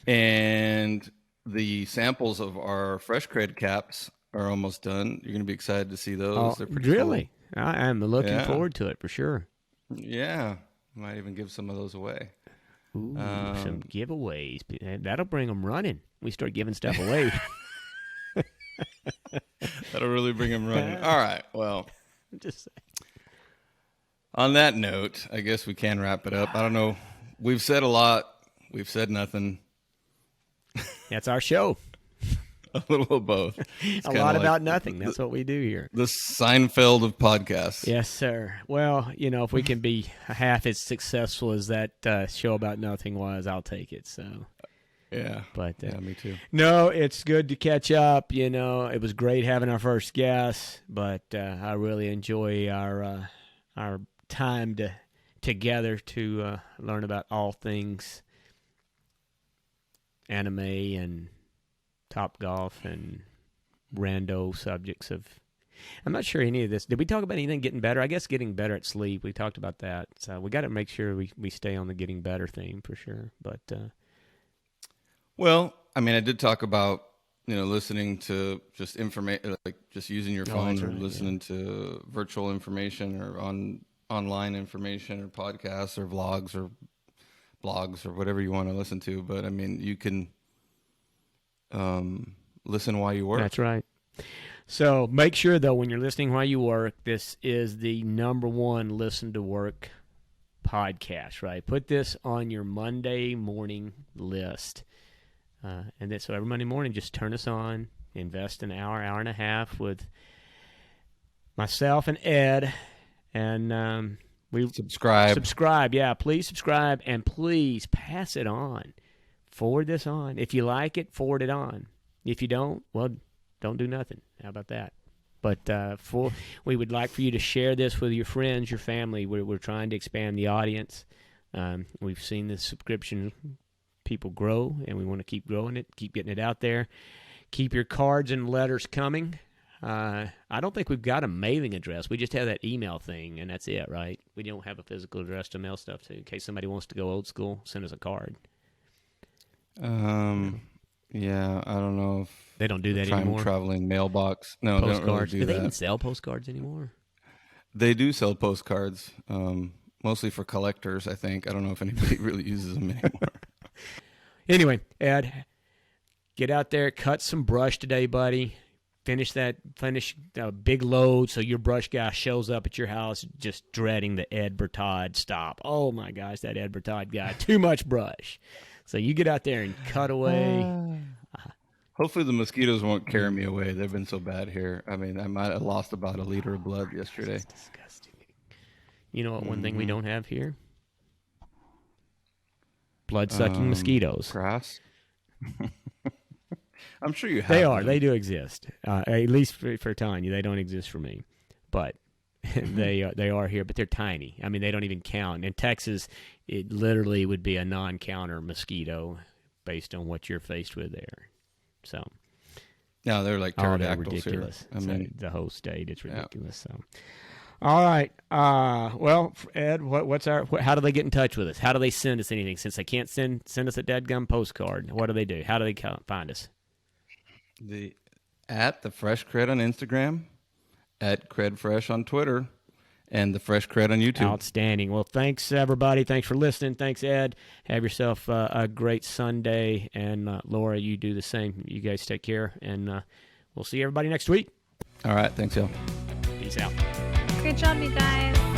And the samples of our Fresh CrEd caps are almost done. You're going to be excited to see those. Oh, they're pretty really? cool. I am looking forward to it for sure. Yeah. Might even give some of those away. Ooh, some giveaways. That'll bring them running. We start giving stuff away. That'll really bring them running. All right. Well, just saying. On that note, I guess we can wrap it up. I don't know. We've said a lot. We've said nothing. That's our show. A little of both. A lot about nothing. That's what we do here. The Seinfeld of podcasts. Yes, sir. Well, if we can be half as successful as that show about nothing was, I'll take it. So, yeah. But yeah, me too. No, it's good to catch up. It was great having our first guest, but I really enjoy our time together to learn about all things anime and Top Golf and rando subjects of. I'm not sure any of this. Did we talk about anything getting better? I guess getting better at sleep. We talked about that. So we got to make sure we stay on the getting better theme for sure. But well, I mean, I did talk about listening to just information, like just using your phone or listening to virtual information or online information or podcasts or vlogs or blogs or whatever you want to listen to. But I mean, you can listen while you work. That's right. So make sure, though, when you're listening while you work, this is the #1 listen to work podcast, right? Put this on your Monday morning list. And then, so every Monday morning, just turn us on, invest an hour and a half with myself and Ed, and we subscribe. Yeah, please subscribe, and please pass it on. Forward this on. If you like it, forward it on. If you don't, well, don't do nothing. How about that? But we would like for you to share this with your friends, your family. We're trying to expand the audience. We've seen the subscription people grow, and we want to keep growing it, keep getting it out there. Keep your cards and letters coming. I don't think we've got a mailing address. We just have that email thing, and that's it, right? We don't have a physical address to mail stuff to. In case somebody wants to go old school, send us a card. Yeah, I don't know if they don't do that anymore. Traveling mailbox. No, postcards. they don't really do they even sell postcards anymore? They do sell postcards, mostly for collectors, I think. I don't know if anybody really uses them anymore. Anyway, Ed, get out there, cut some brush today, buddy. Finish a big load so your brush guy shows up at your house just dreading the Ed Bertaud stop. Oh, my gosh, that Ed Bertaud guy. Too much brush. So you get out there and cut away. Hopefully the mosquitoes won't carry me away. They've been so bad here. I mean, I might have lost about 1 liter of blood yesterday. That's disgusting. You know what one thing we don't have here? Blood-sucking mosquitoes. Grass? I'm sure you have. They are. They do exist. At least for Tanya. They don't exist for me. But they are here, but they're tiny. I mean, they don't even count. In Texas, it literally would be a non-counter mosquito based on what you're faced with there. So, no, they're like pterodactyls ridiculous. Here. I mean, the whole state, it's ridiculous. Yeah. So, all right. Well, Ed, how do they get in touch with us? How do they send us anything? Since they can't send us a dadgum postcard, what do they do? How do they find us? At the Fresh CrEd on Instagram, at CrEd Fresh on Twitter, and the Fresh CrEd on YouTube. Outstanding. Well, thanks, everybody. Thanks for listening. Thanks, Ed. Have yourself a great Sunday. And, Laura, you do the same. You guys take care. And we'll see everybody next week. All right. Thanks, y'all. Peace out. Great job, you guys.